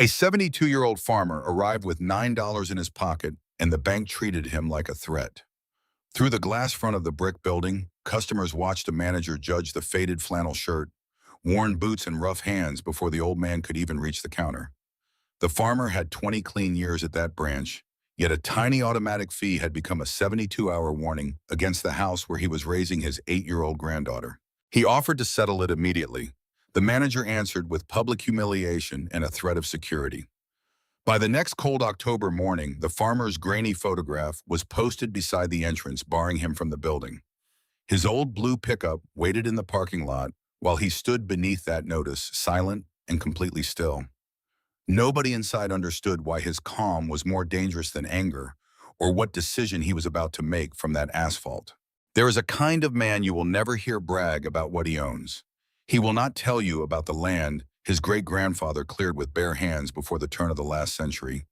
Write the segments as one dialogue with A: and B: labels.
A: A 72-year-old farmer arrived with $9 in his pocket, and the bank treated him like a threat. Through the glass front of the brick building, customers watched a manager judge the faded flannel shirt, worn boots and rough hands before the old man could even reach the counter. The farmer had 20 clean years at that branch, yet a tiny automatic fee had become a 72-hour warning against the house where he was raising his 8-year-old granddaughter. He offered to settle it immediately. The manager answered with public humiliation and a threat of security. By the next cold October morning, the farmer's grainy photograph was posted beside the entrance, barring him from the building. His old blue pickup waited in the parking lot while he stood beneath that notice, silent and completely still. Nobody inside understood why his calm was more dangerous than anger, or what decision he was about to make from that asphalt. There is a kind of man you will never hear brag about what he owns. He will not tell you about the land his great-grandfather cleared with bare hands before the turn of the last century.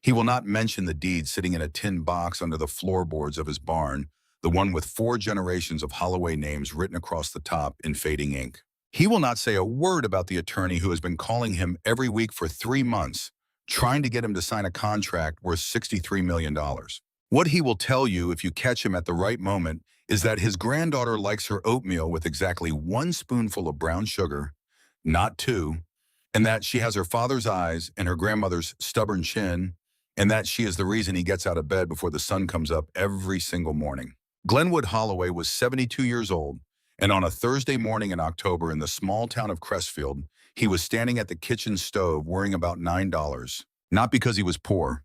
A: He will not mention the deed sitting in a tin box under the floorboards of his barn, the one with 4 generations of Holloway names written across the top in fading ink. He will not say a word about the attorney who has been calling him every week for 3 months, trying to get him to sign a contract worth $63 million. What he will tell you if you catch him at the right moment is that his granddaughter likes her oatmeal with exactly 1 spoonful of brown sugar, not 2, and that she has her father's eyes and her grandmother's stubborn chin, and that she is the reason he gets out of bed before the sun comes up every single morning. Glenwood Holloway was 72 years old, and on a Thursday morning in October in the small town of Crestfield, he was standing at the kitchen stove worrying about $9, not because he was poor.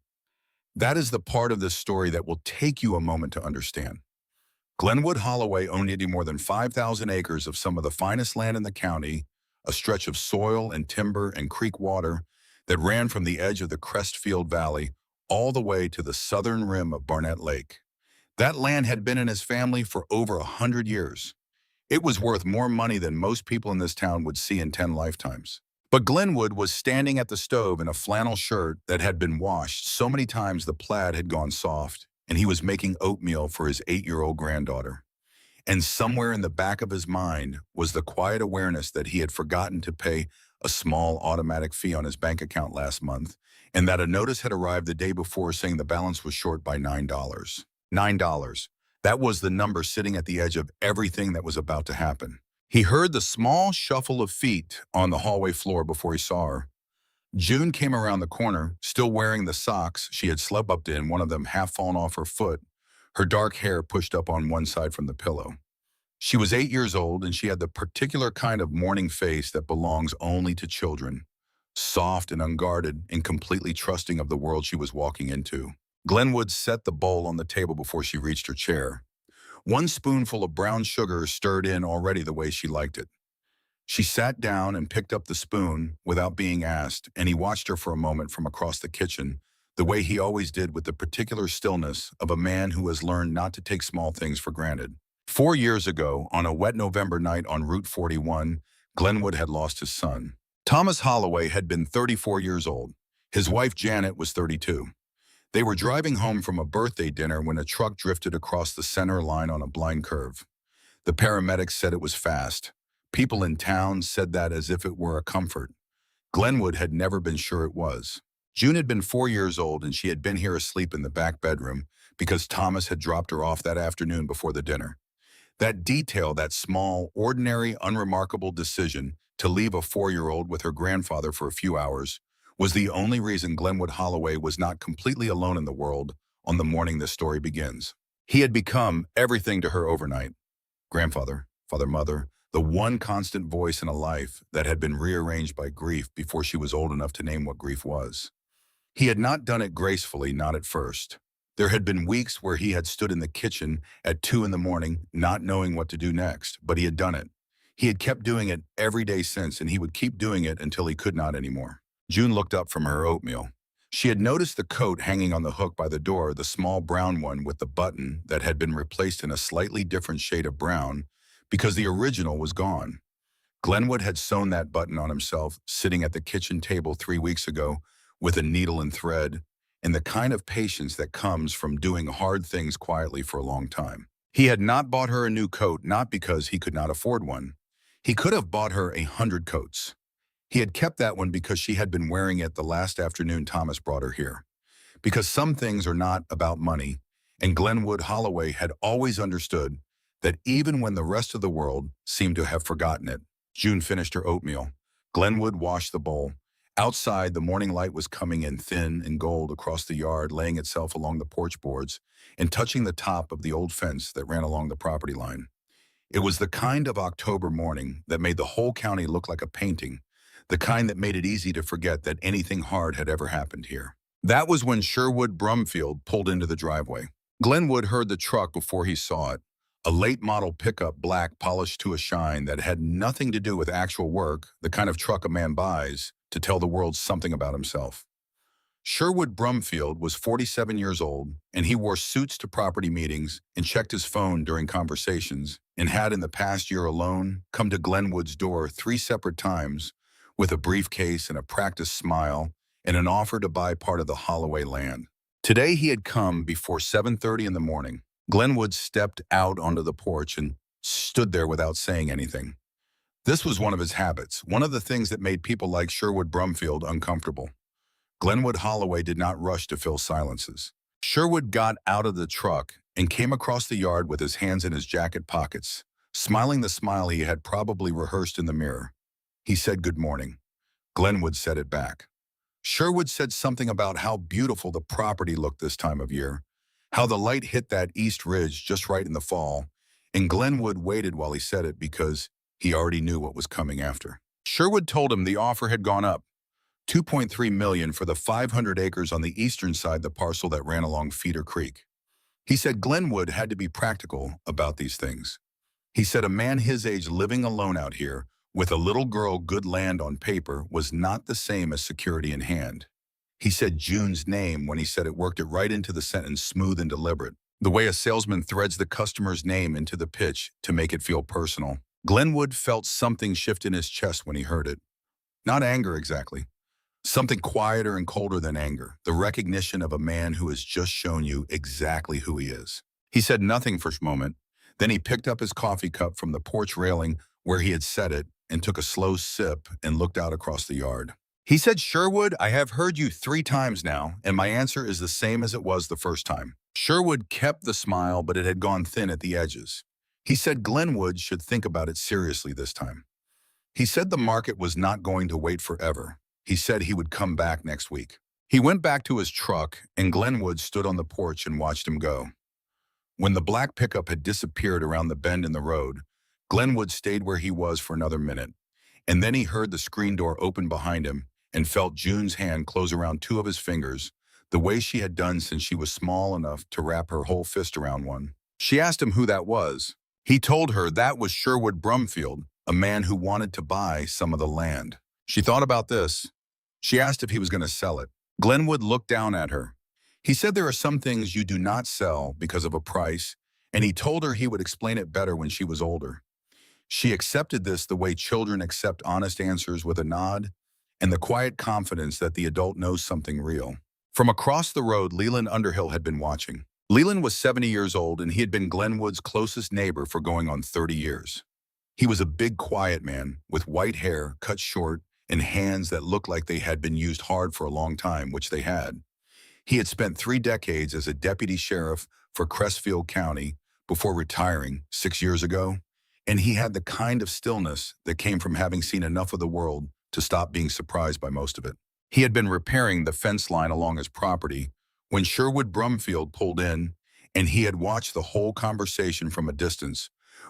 A: That is the part of this story that will take you a moment to understand. Glenwood Holloway owned any more than 5,000 acres of some of the finest land in the county, a stretch of soil and timber and creek water that ran from the edge of the Crestfield Valley all the way to the southern rim of Barnett Lake. That land had been in his family for over 100 years. It was worth more money than most people in this town would see in 10 lifetimes. But Glenwood was standing at the stove in a flannel shirt that had been washed so many times the plaid had gone soft, and he was making oatmeal for his 8-year-old granddaughter. And somewhere in the back of his mind was the quiet awareness that he had forgotten to pay a small automatic fee on his bank account last month, and that a notice had arrived the day before saying the balance was short by $9. $9. That was the number sitting at the edge of everything that was about to happen. He heard the small shuffle of feet on the hallway floor before he saw her. June came around the corner, still wearing the socks she had slept in, one of them half fallen off her foot, her dark hair pushed up on one side from the pillow. She was 8 years old, and she had the particular kind of morning face that belongs only to children, soft and unguarded and completely trusting of the world she was walking into. Glenwood set the bowl on the table before she reached her chair. 1 spoonful of brown sugar stirred in already the way she liked it. She sat down and picked up the spoon without being asked, and he watched her for a moment from across the kitchen, the way he always did with the particular stillness of a man who has learned not to take small things for granted. 4 years ago, on a wet November night on Route 41, Glenwood had lost his son. Thomas Holloway had been 34 years old. His wife Janet was 32. They were driving home from a birthday dinner when a truck drifted across the center line on a blind curve. The paramedics said it was fast. People in town said that as if it were a comfort. Glenwood had never been sure it was. June had been 4 years old, and she had been here asleep in the back bedroom because Thomas had dropped her off that afternoon before the dinner. That detail, that small, ordinary, unremarkable decision to leave a 4-year-old with her grandfather for a few hours was the only reason Glenwood Holloway was not completely alone in the world on the morning this story begins. He had become everything to her overnight. Grandfather, father, mother, the one constant voice in a life that had been rearranged by grief before she was old enough to name what grief was. He had not done it gracefully, not at first. There had been weeks where he had stood in the kitchen at 2 in the morning, not knowing what to do next, but he had done it. He had kept doing it every day since, and he would keep doing it until he could not anymore. June looked up from her oatmeal. She had noticed the coat hanging on the hook by the door, the small brown one with the button that had been replaced in a slightly different shade of brown because the original was gone. Glenwood had sewn that button on himself, sitting at the kitchen table 3 weeks ago with a needle and thread, and the kind of patience that comes from doing hard things quietly for a long time. He had not bought her a new coat, not because he could not afford one. He could have bought her 100 coats. He had kept that one because she had been wearing it the last afternoon Thomas brought her here. Because some things are not about money, and Glenwood Holloway had always understood that even when the rest of the world seemed to have forgotten it. June finished her oatmeal. Glenwood washed the bowl. Outside, the morning light was coming in thin and gold across the yard, laying itself along the porch boards and touching the top of the old fence that ran along the property line. It was the kind of October morning that made the whole county look like a painting, the kind that made it easy to forget that anything hard had ever happened here. That was when Sherwood Brumfield pulled into the driveway. Glenwood heard the truck before he saw it, a late model pickup, black, polished to a shine that had nothing to do with actual work, the kind of truck a man buys to tell the world something about himself. Sherwood Brumfield was 47 years old, and he wore suits to property meetings and checked his phone during conversations, and had in the past year alone come to Glenwood's door 3 separate times with a briefcase and a practiced smile and an offer to buy part of the Holloway land. Today he had come before 7:30 in the morning. Glenwood stepped out onto the porch and stood there without saying anything. This was one of his habits, one of the things that made people like Sherwood Brumfield uncomfortable. Glenwood Holloway did not rush to fill silences. Sherwood got out of the truck and came across the yard with his hands in his jacket pockets, smiling the smile he had probably rehearsed in the mirror. He said good morning. Glenwood said it back. Sherwood said something about how beautiful the property looked this time of year, how the light hit that east ridge just right in the fall, and Glenwood waited while he said it because he already knew what was coming after. Sherwood told him the offer had gone up, $2.3 million for the 500 acres on the eastern side, the parcel that ran along Feeder Creek. He said Glenwood had to be practical about these things. He said a man his age living alone out here with a little girl, good land on paper, was not the same as security in hand. He said June's name when he said it, worked it right into the sentence, smooth and deliberate, the way a salesman threads the customer's name into the pitch to make it feel personal. Glenwood felt something shift in his chest when he heard it. Not anger exactly. Something quieter and colder than anger, the recognition of a man who has just shown you exactly who he is. He said nothing for a moment. Then he picked up his coffee cup from the porch railing where he had set it and took a slow sip and looked out across the yard. He said, Sherwood, I have heard you 3 times now, and my answer is the same as it was the first time. Sherwood kept the smile, but it had gone thin at the edges. He said Glenwood should think about it seriously this time. He said the market was not going to wait forever. He said he would come back next week. He went back to his truck, and Glenwood stood on the porch and watched him go. When the black pickup had disappeared around the bend in the road, Glenwood stayed where he was for another minute, and then he heard the screen door open behind him and felt June's hand close around 2 of his fingers, the way she had done since she was small enough to wrap her whole fist around one. She asked him who that was. He told her that was Sherwood Brumfield, a man who wanted to buy some of the land. She thought about this. She asked if he was going to sell it. Glenwood looked down at her. He said there are some things you do not sell because of a price, and he told her he would explain it better when she was older. She accepted this the way children accept honest answers, with a nod and the quiet confidence that the adult knows something real. From across the road, Leland Underhill had been watching. Leland was 70 years old, and he had been Glenwood's closest neighbor for going on 30 years. He was a big, quiet man with white hair, cut short, and hands that looked like they had been used hard for a long time, which they had. He had spent 3 decades as a deputy sheriff for Crestfield County before retiring 6 years ago, and he had the kind of stillness that came from having seen enough of the world to stop being surprised by most of it. He had been repairing the fence line along his property when Sherwood Brumfield pulled in, and he had watched the whole conversation from a distance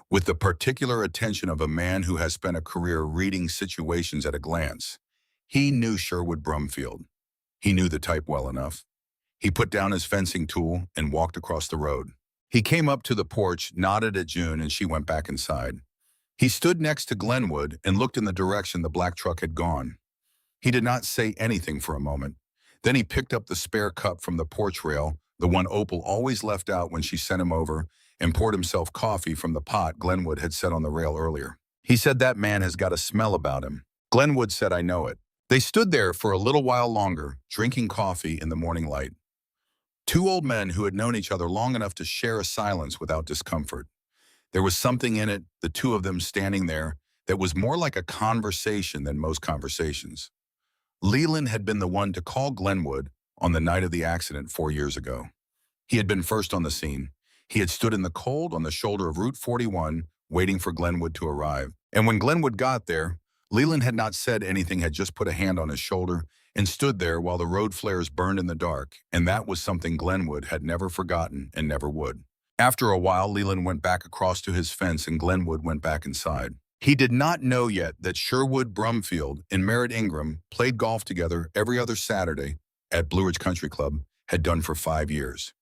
A: with the particular attention of a man who has spent a career reading situations at a glance. He knew Sherwood Brumfield. He knew the type well enough. He put down his fencing tool and walked across the road. He came up to the porch, nodded at June, and she went back inside. He stood next to Glenwood and looked in the direction the black truck had gone. He did not say anything for a moment. Then he picked up the spare cup from the porch rail, the one Opal always left out when she sent him over, and poured himself coffee from the pot Glenwood had set on the rail earlier. He said that man has got a smell about him. Glenwood said, I know it. They stood there for a little while longer, drinking coffee in the morning light. 2 old men who had known each other long enough to share a silence without discomfort. There was something in it, the 2 of them standing there, that was more like a conversation than most conversations. Leland had been the one to call Glenwood on the night of the accident 4 years ago. He had been first on the scene. He had stood in the cold on the shoulder of Route 41, waiting for Glenwood to arrive. And when Glenwood got there, Leland had not said anything, had just put a hand on his shoulder and stood there while the road flares burned in the dark, and that was something Glenwood had never forgotten and never would. After a while, Leland went back across to his fence and Glenwood went back inside. He did not know yet that Sherwood Brumfield and Merritt Ingram played golf together every other Saturday at Blue Ridge Country Club, had done for 5 years.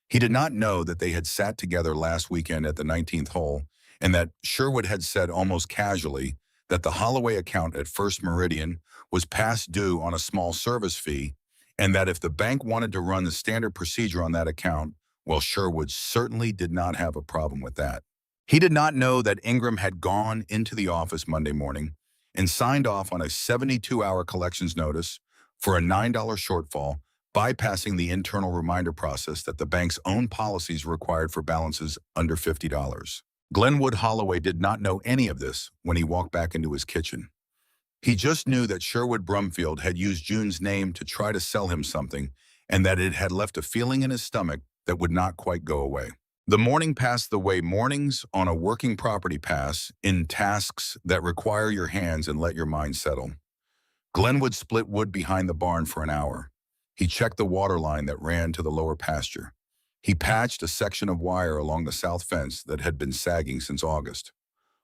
A: He did not know that they had sat together last weekend at the 19th hole, and that Sherwood had said almost casually that the Holloway account at First Meridian was past due on a small service fee, and that if the bank wanted to run the standard procedure on that account, well, Sherwood certainly did not have a problem with that. He did not know that Ingram had gone into the office Monday morning and signed off on a 72-hour collections notice for a $9 shortfall, bypassing the internal reminder process that the bank's own policies required for balances under $50. Glenwood Holloway did not know any of this when he walked back into his kitchen. He just knew that Sherwood Brumfield had used June's name to try to sell him something, and that it had left a feeling in his stomach that would not quite go away. The morning passed the way mornings on a working property pass, in tasks that require your hands and let your mind settle. Glenwood split wood behind the barn for an hour. He checked the water line that ran to the lower pasture. He patched a section of wire along the south fence that had been sagging since August.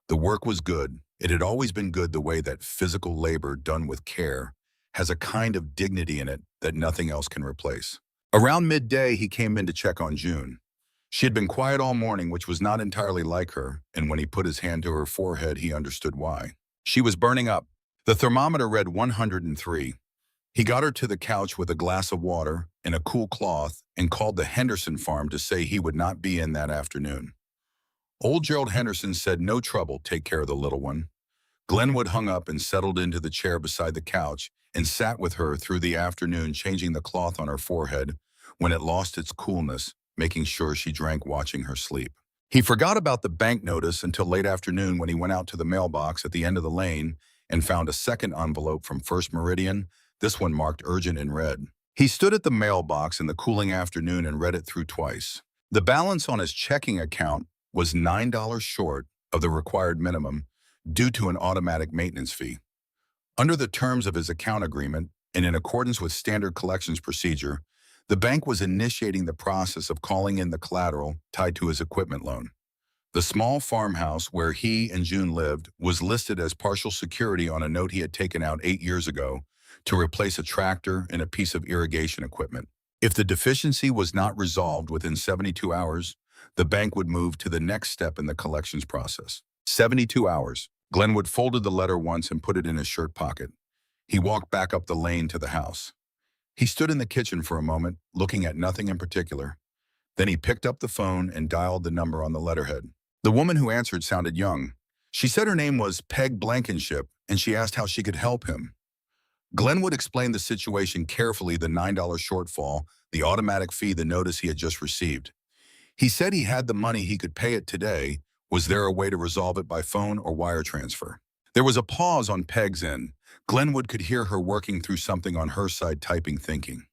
A: The work was good. It had always been good, the way that physical labor done with care has a kind of dignity in it that nothing else can replace. Around midday, he came in to check on June. She had been quiet all morning, which was not entirely like her, and when he put his hand to her forehead, he understood why. She was burning up. The thermometer read 103. He got her to the couch with a glass of water and a cool cloth and called the Henderson farm to say he would not be in that afternoon. Old Gerald Henderson said, "No trouble, take care of the little one." Glenwood hung up and settled into the chair beside the couch and sat with her through the afternoon, changing the cloth on her forehead when it lost its coolness, making sure she drank, watching her sleep. He forgot about the bank notice until late afternoon, when he went out to the mailbox at the end of the lane and found a second envelope from First Meridian, this one marked urgent in red. He stood at the mailbox in the cooling afternoon and read it through twice. The balance on his checking account was $9 short of the required minimum due to an automatic maintenance fee. Under the terms of his account agreement, and in accordance with standard collections procedure, the bank was initiating the process of calling in the collateral tied to his equipment loan. The small farmhouse where he and June lived was listed as partial security on a note he had taken out 8 years ago to replace a tractor and a piece of irrigation equipment. If the deficiency was not resolved within 72 hours, the bank would move to the next step in the collections process. 72 hours. Glenwood folded the letter once and put it in his shirt pocket. He walked back up the lane to the house. He stood in the kitchen for a moment, looking at nothing in particular. Then he picked up the phone and dialed the number on the letterhead. The woman who answered sounded young. She said her name was Peg Blankenship, and she asked how she could help him. Glenwood explained the situation carefully: the $9 shortfall, the automatic fee, the notice he had just received. He said he had the money, he could pay it today. Was there a way to resolve it by phone or wire transfer? There was a pause on Peg's end. Glenwood could hear her working through something on her side, typing, thinking.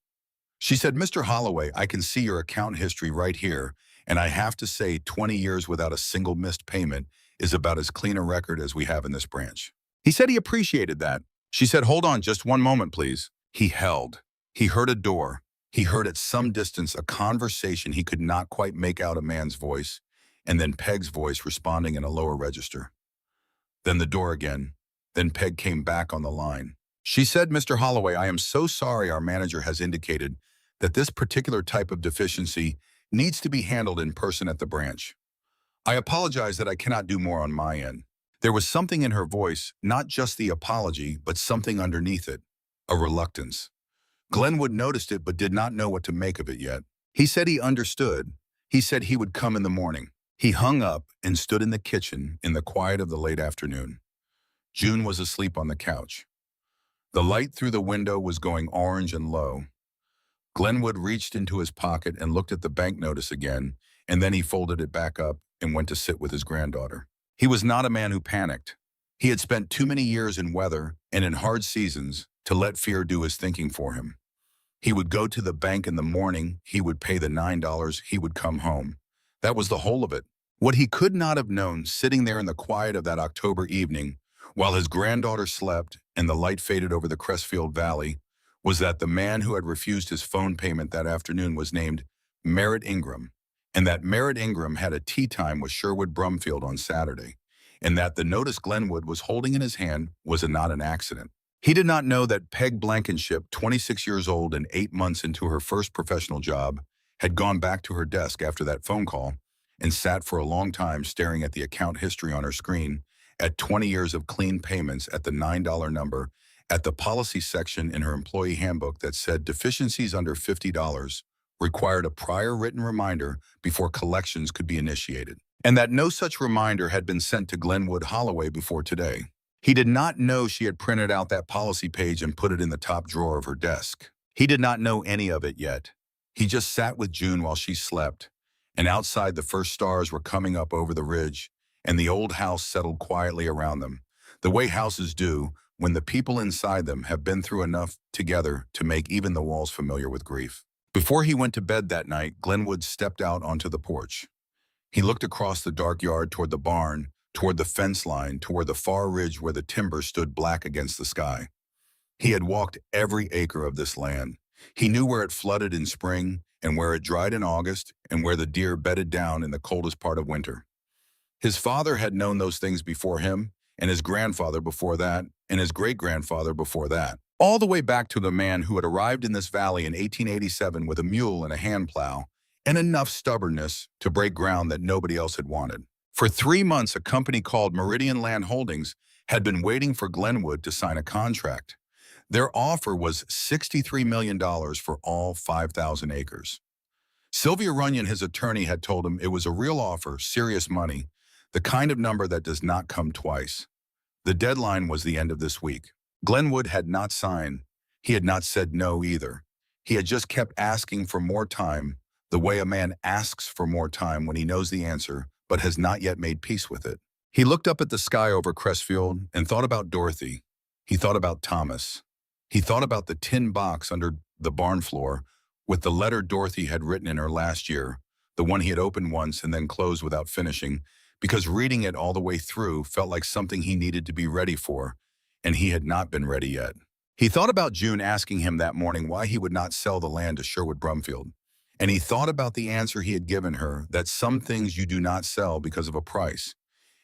A: She said, "Mr. Holloway, I can see your account history right here, and I have to say 20 years without a single missed payment is about as clean a record as we have in this branch." He said he appreciated that. She said, "Hold on just one moment, please." He held. He heard a door. He heard at some distance a conversation. He could not quite make out a man's voice, and then Peg's voice responding in a lower register. Then the door again. Then Peg came back on the line. She said, "Mr. Holloway, I am so sorry. Our manager has indicated that this particular type of deficiency needs to be handled in person at the branch. I apologize that I cannot do more on my end." There was something in her voice, not just the apology, but something underneath it, a reluctance. Glenwood noticed it but did not know what to make of it yet. He said he understood. He said he would come in the morning. He hung up and stood in the kitchen in the quiet of the late afternoon. June was asleep on the couch. The light through the window was going orange and low. Glenwood reached into his pocket and looked at the bank notice again, and then he folded it back up and went to sit with his granddaughter. He was not a man who panicked. He had spent too many years in weather and in hard seasons to let fear do his thinking for him. He would go to the bank in the morning, he would pay the $9, he would come home. That was the whole of it. What he could not have known sitting there in the quiet of that October evening, while his granddaughter slept and the light faded over the Crestfield Valley, was that the man who had refused his phone payment that afternoon was named Merritt Ingram, and that Merritt Ingram had a tea time with Sherwood Brumfield on Saturday, and that the notice Glenwood was holding in his hand was not an accident. He did not know that Peg Blankenship, 26 years old and 8 months into her first professional job, had gone back to her desk after that phone call and sat for a long time staring at the account history on her screen, at 20 years of clean payments at the $9 number, at the policy section in her employee handbook that said deficiencies under $50 required a prior written reminder before collections could be initiated, and that no such reminder had been sent to Glenwood Holloway before today. He did not know she had printed out that policy page and put it in the top drawer of her desk. He did not know any of it yet. He just sat with June while she slept, and outside the first stars were coming up over the ridge, and the old house settled quietly around them, the way houses do when the people inside them have been through enough together to make even the walls familiar with grief. Before he went to bed that night, Glenwood stepped out onto the porch. He looked across the dark yard toward the barn, toward the fence line, toward the far ridge where the timber stood black against the sky. He had walked every acre of this land. He knew where it flooded in spring and where it dried in August and where the deer bedded down in the coldest part of winter. His father had known those things before him, and his grandfather before that, and his great-grandfather before that, all the way back to the man who had arrived in this valley in 1887 with a mule and a hand plow, and enough stubbornness to break ground that nobody else had wanted. For 3 months, a company called Meridian Land Holdings had been waiting for Glenwood to sign a contract. Their offer was $63 million for all 5,000 acres. Sylvia Runyon, his attorney, had told him it was a real offer, serious money, the kind of number that does not come twice. The deadline was the end of this week. Glenwood had not signed. He had not said no either. He had just kept asking for more time, the way a man asks for more time when he knows the answer, but has not yet made peace with it. He looked up at the sky over Crestfield and thought about Dorothy. He thought about Thomas. He thought about the tin box under the barn floor with the letter Dorothy had written in her last year, the one he had opened once and then closed without finishing, because reading it all the way through felt like something he needed to be ready for, and he had not been ready yet. He thought about June asking him that morning why he would not sell the land to Sherwood Brumfield, and he thought about the answer he had given her, that some things you do not sell because of a price,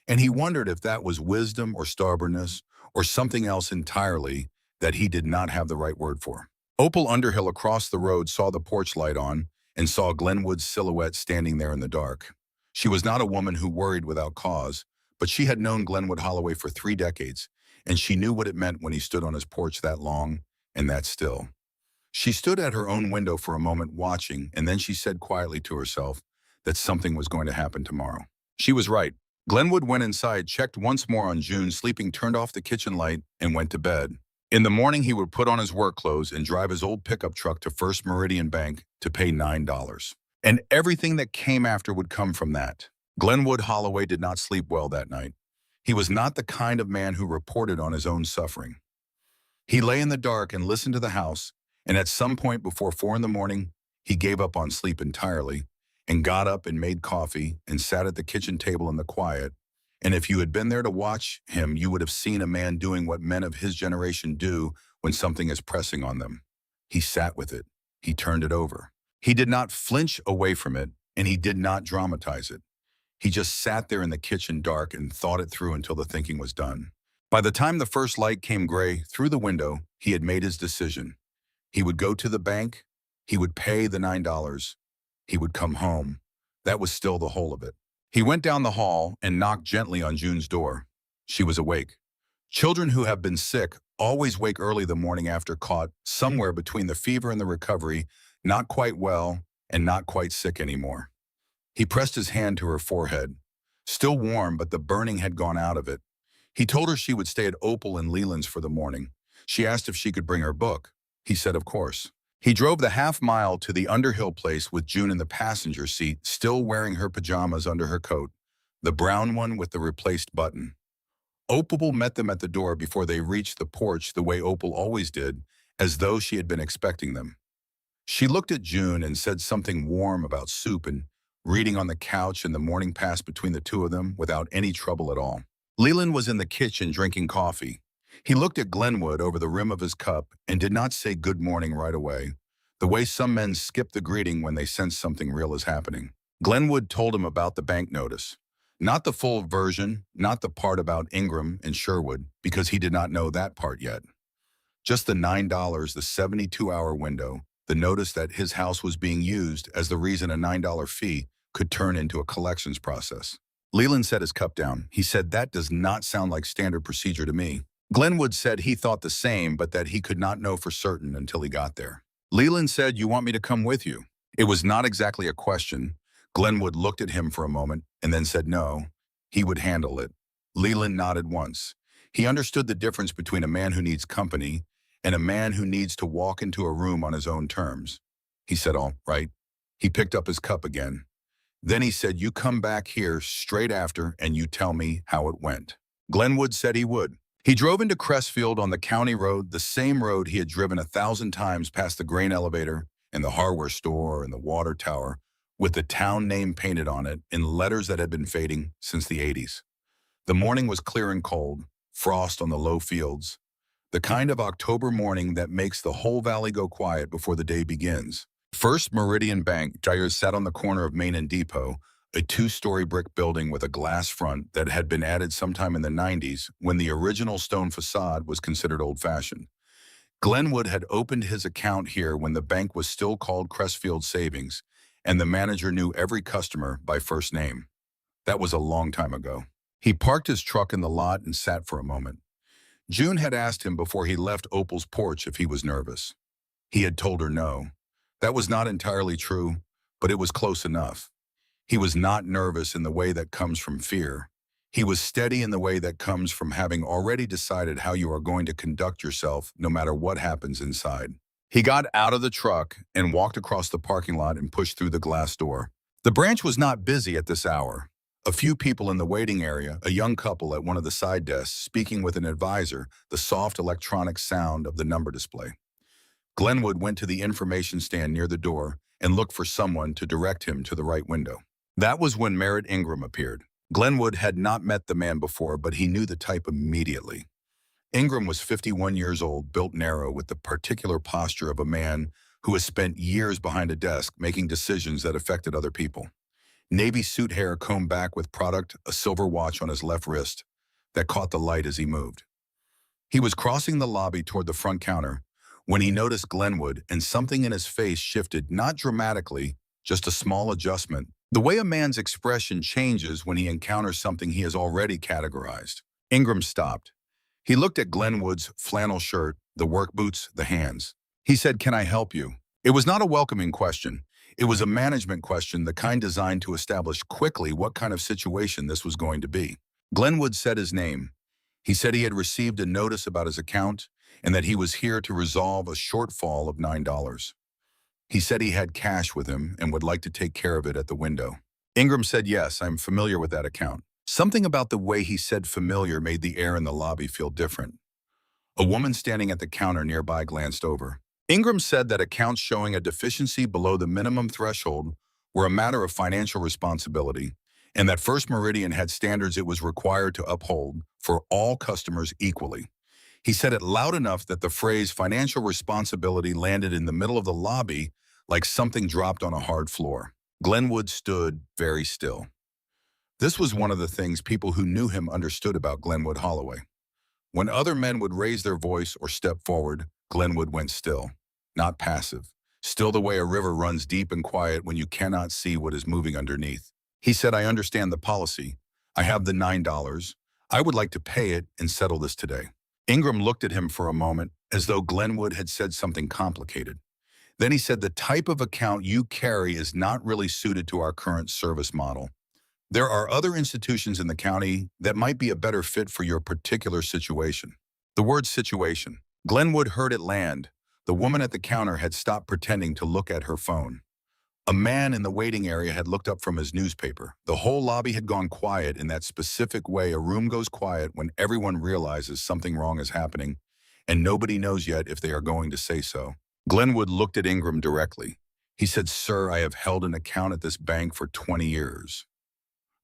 A: and he wondered if that was wisdom or stubbornness or something else entirely that he did not have the right word for. Opal Underhill across the road saw the porch light on and saw Glenwood's silhouette standing there in the dark. She was not a woman who worried without cause, but she had known Glenwood Holloway for 3 decades, and she knew what it meant when he stood on his porch that long and that still. She stood at her own window for a moment watching, and then she said quietly to herself that something was going to happen tomorrow. She was right. Glenwood went inside, checked once more on June sleeping, turned off the kitchen light, and went to bed. In the morning, he would put on his work clothes and drive his old pickup truck to First Meridian Bank to pay $9. And everything that came after would come from that. Glenwood Holloway did not sleep well that night. He was not the kind of man who reported on his own suffering. He lay in the dark and listened to the house, and at some point before 4 in the morning, he gave up on sleep entirely and got up and made coffee and sat at the kitchen table in the quiet. And if you had been there to watch him, you would have seen a man doing what men of his generation do when something is pressing on them. He sat with it. He turned it over. He did not flinch away from it, and he did not dramatize it. He just sat there in the kitchen dark and thought it through until the thinking was done. By the time the first light came gray through the window, he had made his decision. He would go to the bank. He would pay the $9. He would come home. That was still the whole of it. He went down the hall and knocked gently on June's door. She was awake. Children who have been sick always wake early the morning after, caught somewhere between the fever and the recovery, not quite well and not quite sick anymore. He pressed his hand to her forehead. Still warm, but the burning had gone out of it. He told her she would stay at Opal and Leland's for the morning. She asked if she could bring her book. He said of course. He drove the half-mile to the Underhill place with June in the passenger seat, still wearing her pajamas under her coat, the brown one with the replaced button. Opal met them at the door before they reached the porch the way Opal always did, as though she had been expecting them. She looked at June and said something warm about soup and reading on the couch, and the morning passed between the two of them without any trouble at all. Leland was in the kitchen drinking coffee. He looked at Glenwood over the rim of his cup and did not say good morning right away, the way some men skip the greeting when they sense something real is happening. Glenwood told him about the bank notice. Not the full version, not the part about Ingram and Sherwood, because he did not know that part yet. Just the $9, the 72-hour window, the notice that his house was being used as the reason a $9 fee could turn into a collections process. Leland set his cup down. He said, "That does not sound like standard procedure to me." Glenwood said he thought the same, but that he could not know for certain until he got there. Leland said, "You want me to come with you?" It was not exactly a question. Glenwood looked at him for a moment and then said no, he would handle it. Leland nodded once. He understood the difference between a man who needs company and a man who needs to walk into a room on his own terms. He said, "All right." He picked up his cup again. Then he said, "You come back here straight after and you tell me how it went." Glenwood said he would. He drove into Crestfield on the county road, the same road he had driven 1,000 times past the grain elevator and the hardware store and the water tower, with the town name painted on it in letters that had been fading since the 80s. The morning was clear and cold, frost on the low fields, the kind of October morning that makes the whole valley go quiet before the day begins. First Meridian Bank, Jair, sat on the corner of Main and Depot, a two-story brick building with a glass front that had been added sometime in the 90s when the original stone facade was considered old-fashioned. Glenwood had opened his account here when the bank was still called Crestfield Savings, and the manager knew every customer by first name. That was a long time ago. He parked his truck in the lot and sat for a moment. June had asked him before he left Opal's porch if he was nervous. He had told her no. That was not entirely true, but it was close enough. He was not nervous in the way that comes from fear. He was steady in the way that comes from having already decided how you are going to conduct yourself no matter what happens inside. He got out of the truck and walked across the parking lot and pushed through the glass door. The branch was not busy at this hour. A few people in the waiting area, a young couple at one of the side desks speaking with an advisor, the soft electronic sound of the number display. Glenwood went to the information stand near the door and looked for someone to direct him to the right window. That was when Merritt Ingram appeared. Glenwood had not met the man before, but he knew the type immediately. Ingram was 51 years old, built narrow, with the particular posture of a man who has spent years behind a desk making decisions that affected other people. Navy suit hair combed back with product, a silver watch on his left wrist that caught the light as he moved. He was crossing the lobby toward the front counter when he noticed Glenwood, and something in his face shifted, not dramatically, just a small adjustment. The way a man's expression changes when he encounters something he has already categorized. Ingram stopped. He looked at Glenwood's flannel shirt, the work boots, the hands. He said, "Can I help you?" It was not a welcoming question. It was a management question, the kind designed to establish quickly what kind of situation this was going to be. Glenwood said his name. He said he had received a notice about his account and that he was here to resolve a shortfall of $9. He said he had cash with him and would like to take care of it at the window. Ingram said, "Yes, I'm familiar with that account." Something about the way he said familiar made the air in the lobby feel different. A woman standing at the counter nearby glanced over. Ingram said that accounts showing a deficiency below the minimum threshold were a matter of financial responsibility, and that First Meridian had standards it was required to uphold for all customers equally. He said it loud enough that the phrase financial responsibility landed in the middle of the lobby like something dropped on a hard floor. Glenwood stood very still. This was one of the things people who knew him understood about Glenwood Holloway. When other men would raise their voice or step forward, Glenwood went still, not passive, still the way a river runs deep and quiet when you cannot see what is moving underneath. He said, "I understand the policy. I have the $9. I would like to pay it and settle this today." Ingram looked at him for a moment, as though Glenwood had said something complicated. Then he said, "The type of account you carry is not really suited to our current service model. There are other institutions in the county that might be a better fit for your particular situation." The word situation. Glenwood heard it land. The woman at the counter had stopped pretending to look at her phone. A man in the waiting area had looked up from his newspaper. The whole lobby had gone quiet in that specific way a room goes quiet when everyone realizes something wrong is happening, and nobody knows yet if they are going to say so. Glenwood looked at Ingram directly. He said, "Sir, I have held an account at this bank for 20 years.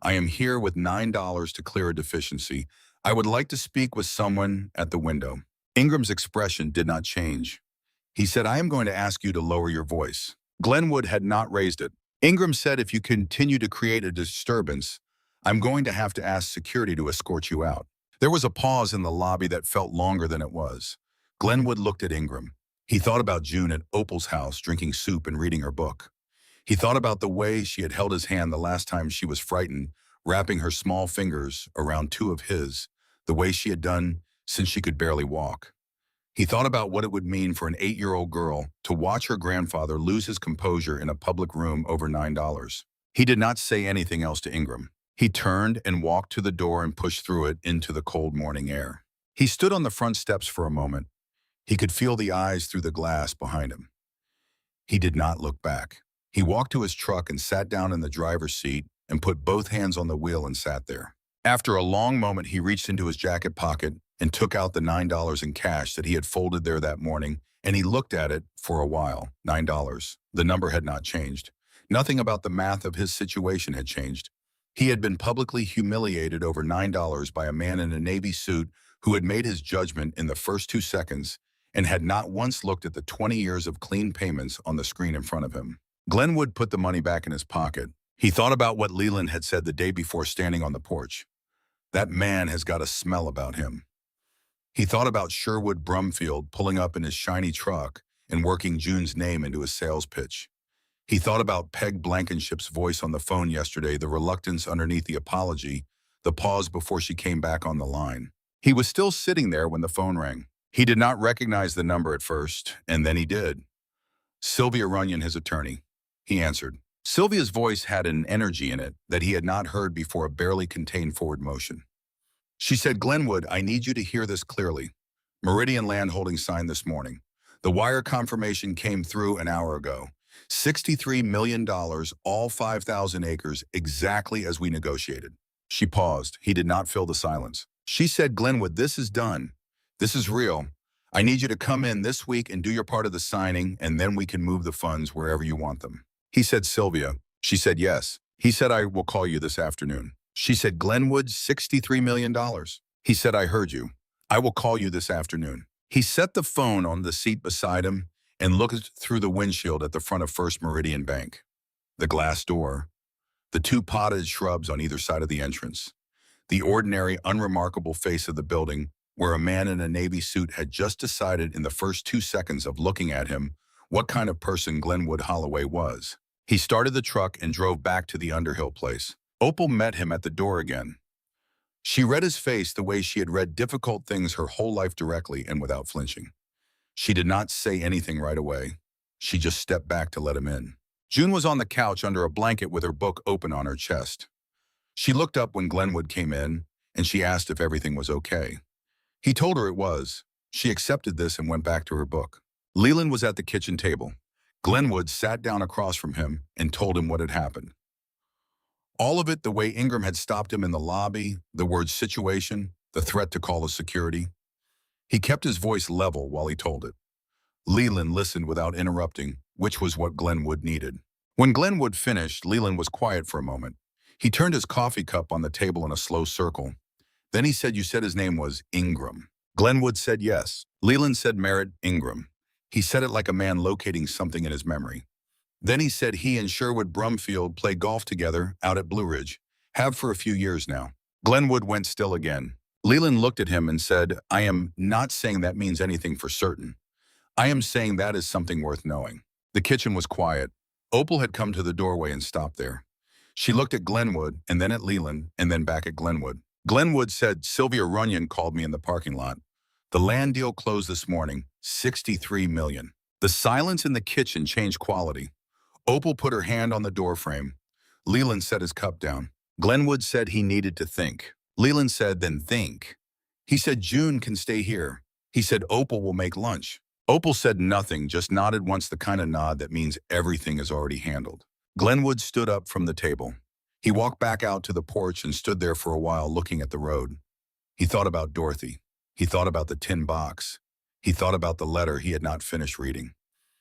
A: I am here with $9 to clear a deficiency. I would like to speak with someone at the window." Ingram's expression did not change. He said, "I am going to ask you to lower your voice." Glenwood had not raised it. Ingram said, "If you continue to create a disturbance, I'm going to have to ask security to escort you out." There was a pause in the lobby that felt longer than it was. Glenwood looked at Ingram. He thought about June at Opal's house drinking soup and reading her book. He thought about the way she had held his hand the last time she was frightened, wrapping her small fingers around two of his, the way she had done since she could barely walk. He thought about what it would mean for an 8-year-old girl to watch her grandfather lose his composure in a public room over $9. He did not say anything else to Ingram. He turned and walked to the door and pushed through it into the cold morning air. He stood on the front steps for a moment. He could feel the eyes through the glass behind him. He did not look back. He walked to his truck and sat down in the driver's seat and put both hands on the wheel and sat there. After a long moment, he reached into his jacket pocket and took out the $9 in cash that he had folded there that morning, and he looked at it for a while. $9. The number had not changed. Nothing about the math of his situation had changed. He had been publicly humiliated over $9 by a man in a Navy suit who had made his judgment in the first 2 seconds and had not once looked at the 20 years of clean payments on the screen in front of him. Glenwood put the money back in his pocket. He thought about what Leland had said the day before standing on the porch. That man has got a smell about him. He thought about Sherwood Brumfield pulling up in his shiny truck and working June's name into his sales pitch. He thought about Peg Blankenship's voice on the phone yesterday, the reluctance underneath the apology, the pause before she came back on the line. He was still sitting there when the phone rang. He did not recognize the number at first, and then he did. Sylvia Runyon, his attorney. He answered. Sylvia's voice had an energy in it that he had not heard before a barely contained forward motion. She said, "Glenwood, I need you to hear this clearly. Meridian Landholding signed this morning. The wire confirmation came through an hour ago. $63 million, all 5,000 acres, exactly as we negotiated." She paused. He did not fill the silence. She said, "Glenwood, this is done. This is real. I need you to come in this week and do your part of the signing, and then we can move the funds wherever you want them." He said, "Sylvia." She said, "Yes." He said, "I will call you this afternoon." She said, "Glenwood, $63 million. He said, "I heard you. I will call you this afternoon." He set the phone on the seat beside him and looked through the windshield at the front of First Meridian Bank. The glass door, the two potted shrubs on either side of the entrance, the ordinary, unremarkable face of the building where a man in a Navy suit had just decided in the first 2 seconds of looking at him what kind of person Glenwood Holloway was. He started the truck and drove back to the Underhill place. Opal met him at the door again. She read his face the way she had read difficult things her whole life, directly and without flinching. She did not say anything right away. She just stepped back to let him in. June was on the couch under a blanket with her book open on her chest. She looked up when Glenwood came in, and she asked if everything was okay. He told her it was. She accepted this and went back to her book. Leland was at the kitchen table. Glenwood sat down across from him and told him what had happened. All of it the way Ingram had stopped him in the lobby, the word situation, the threat to call the security. He kept his voice level while he told it. Leland listened without interrupting, which was what Glenwood needed. When Glenwood finished, Leland was quiet for a moment. He turned his coffee cup on the table in a slow circle. Then he said, "You said his name was Ingram." Glenwood said yes. Leland said Merritt Ingram. He said it like a man locating something in his memory. Then he said he and Sherwood Brumfield play golf together out at Blue Ridge. Have for a few years now. Glenwood went still again. Leland looked at him and said, "I am not saying that means anything for certain. I am saying that is something worth knowing." The kitchen was quiet. Opal had come to the doorway and stopped there. She looked at Glenwood and then at Leland and then back at Glenwood. Glenwood said, "Sylvia Runyon called me in the parking lot. The land deal closed this morning, $63 million. The silence in the kitchen changed quality. Opal put her hand on the doorframe. Leland set his cup down. Glenwood said he needed to think. Leland said, "Then think." He said, "June can stay here." He said, "Opal will make lunch." Opal said nothing, just nodded once, the kind of nod that means everything is already handled. Glenwood stood up from the table. He walked back out to the porch and stood there for a while looking at the road. He thought about Dorothy. He thought about the tin box. He thought about the letter he had not finished reading.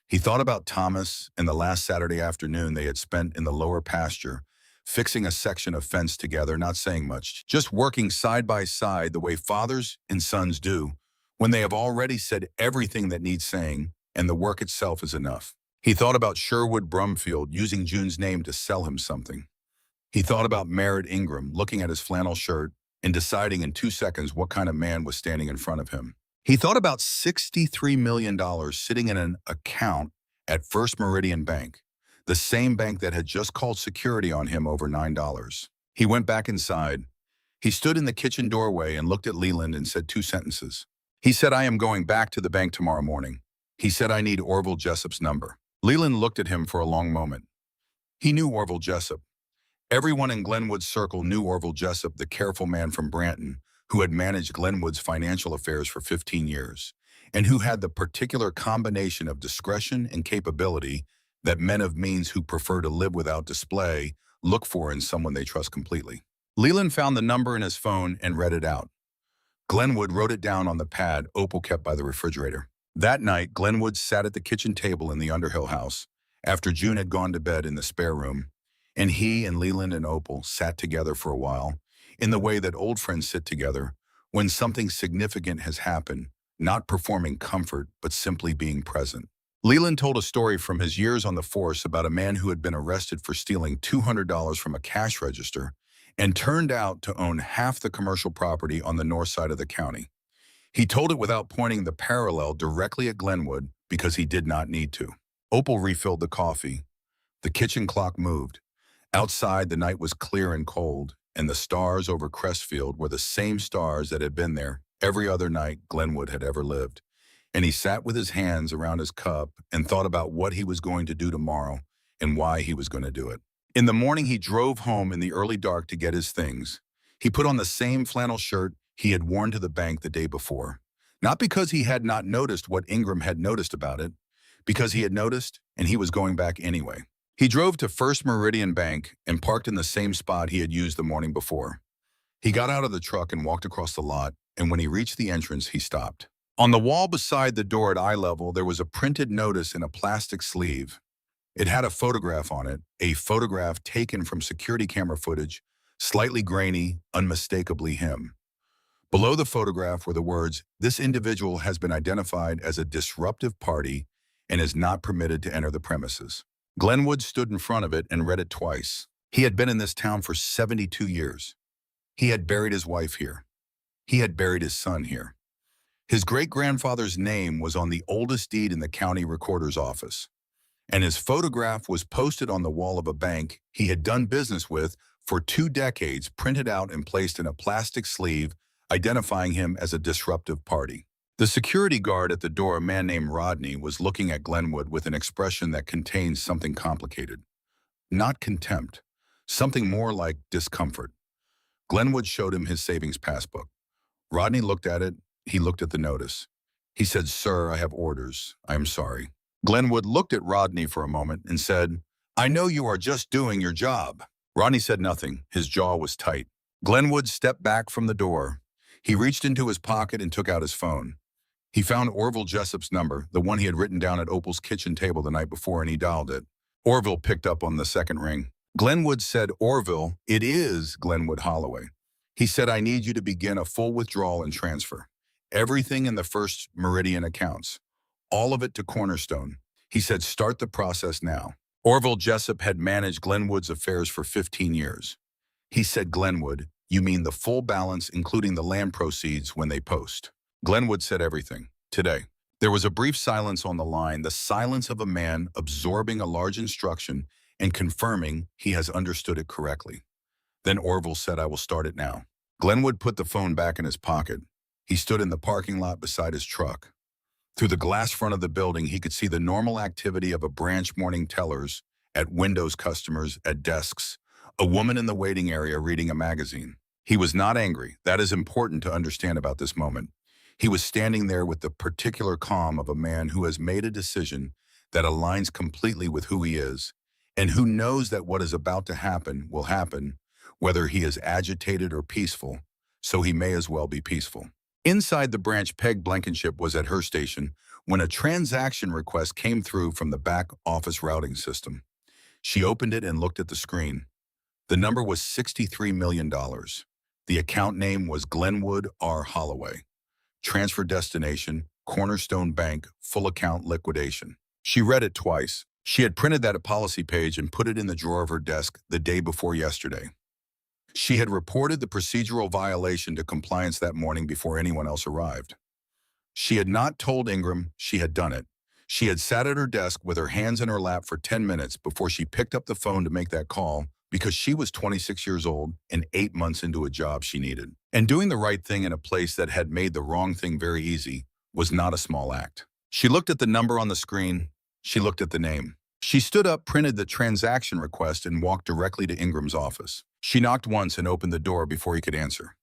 A: He thought about Thomas and the last Saturday afternoon they had spent in the lower pasture, fixing a section of fence together, not saying much, just working side by side the way fathers and sons do when they have already said everything that needs saying and the work itself is enough. He thought about Sherwood Brumfield using June's name to sell him something. He thought about Merritt Ingram looking at his flannel shirt and deciding in 2 seconds what kind of man was standing in front of him. He thought about $63 million sitting in an account at First Meridian Bank, the same bank that had just called security on him over $9. He went back inside. He stood in the kitchen doorway and looked at Leland and said 2 sentences. He said, "I am going back to the bank tomorrow morning." He said, "I need Orville Jessup's number." Leland looked at him for a long moment. He knew Orville Jessup. Everyone in Glenwood's circle knew Orville Jessup, the careful man from Branton, who had managed Glenwood's financial affairs for 15 years, and who had the particular combination of discretion and capability that men of means who prefer to live without display look for in someone they trust completely. Leland found the number in his phone and read it out. Glenwood wrote it down on the pad Opal kept by the refrigerator. That night, Glenwood sat at the kitchen table in the Underhill house after June had gone to bed in the spare room, and he and Leland and Opal sat together for a while in the way that old friends sit together when something significant has happened, not performing comfort, but simply being present. Leland told a story from his years on the force about a man who had been arrested for stealing $200 from a cash register and turned out to own half the commercial property on the north side of the county. He told it without pointing the parallel directly at Glenwood because he did not need to. Opal refilled the coffee. The kitchen clock moved. Outside, the night was clear and cold, and the stars over Crestfield were the same stars that had been there every other night Glenwood had ever lived. And he sat with his hands around his cup and thought about what he was going to do tomorrow and why he was going to do it. In the morning, he drove home in the early dark to get his things. He put on the same flannel shirt he had worn to the bank the day before. Not because he had not noticed what Ingram had noticed about it, because he had noticed and he was going back anyway. He drove to First Meridian Bank and parked in the same spot he had used the morning before. He got out of the truck and walked across the lot, and when he reached the entrance, he stopped. On the wall beside the door at eye level, there was a printed notice in a plastic sleeve. It had a photograph on it, a photograph taken from security camera footage, slightly grainy, unmistakably him. Below the photograph were the words, "This individual has been identified as a disruptive party and is not permitted to enter the premises." Glenwood stood in front of it and read it twice. He had been in this town for 72 years. He had buried his wife here. He had buried his son here. His great-grandfather's name was on the oldest deed in the county recorder's office, and his photograph was posted on the wall of a bank he had done business with for 2 decades, printed out and placed in a plastic sleeve, identifying him as a disruptive party. The security guard at the door, a man named Rodney, was looking at Glenwood with an expression that contained something complicated. Not contempt, something more like discomfort. Glenwood showed him his savings passbook. Rodney looked at it. He looked at the notice. He said, "Sir, I have orders. I am sorry." Glenwood looked at Rodney for a moment and said, "I know you are just doing your job." Rodney said nothing. His jaw was tight. Glenwood stepped back from the door. He reached into his pocket and took out his phone. He found Orville Jessup's number, the one he had written down at Opal's kitchen table the night before, and he dialed it. Orville picked up on the second ring. Glenwood said, "Orville, it is Glenwood Holloway." He said, "I need you to begin a full withdrawal and transfer. Everything in the First Meridian accounts. All of it to Cornerstone." He said, "Start the process now." Orville Jessup had managed Glenwood's affairs for 15 years. He said, "Glenwood, you mean the full balance, including the land proceeds when they post?" Glenwood said everything. Today. There was a brief silence on the line, the silence of a man absorbing a large instruction and confirming he has understood it correctly. Then Orville said, "I will start it now." Glenwood put the phone back in his pocket. He stood in the parking lot beside his truck. Through the glass front of the building, he could see the normal activity of a branch morning tellers, at windows customers, at desks, a woman in the waiting area reading a magazine. He was not angry. That is important to understand about this moment. He was standing there with the particular calm of a man who has made a decision that aligns completely with who he is, and who knows that what is about to happen will happen, whether he is agitated or peaceful, so he may as well be peaceful. Inside the branch, Peg Blankenship was at her station when a transaction request came through from the back office routing system. She opened it and looked at the screen. The number was $63 million. The account name was Glenwood R. Holloway. Transfer destination, Cornerstone Bank, full account liquidation. She read it twice. She had printed that policy page and put it in the drawer of her desk the day before yesterday. She had reported the procedural violation to compliance that morning before anyone else arrived. She had not told Ingram she had done it. She had sat at her desk with her hands in her lap for 10 minutes before she picked up the phone to make that call because she was 26 years old and 8 months into a job she needed. And doing the right thing in a place that had made the wrong thing very easy was not a small act. She looked at the number on the screen. She looked at the name. She stood up, printed the transaction request, and walked directly to Ingram's office. She knocked once and opened the door before he could answer.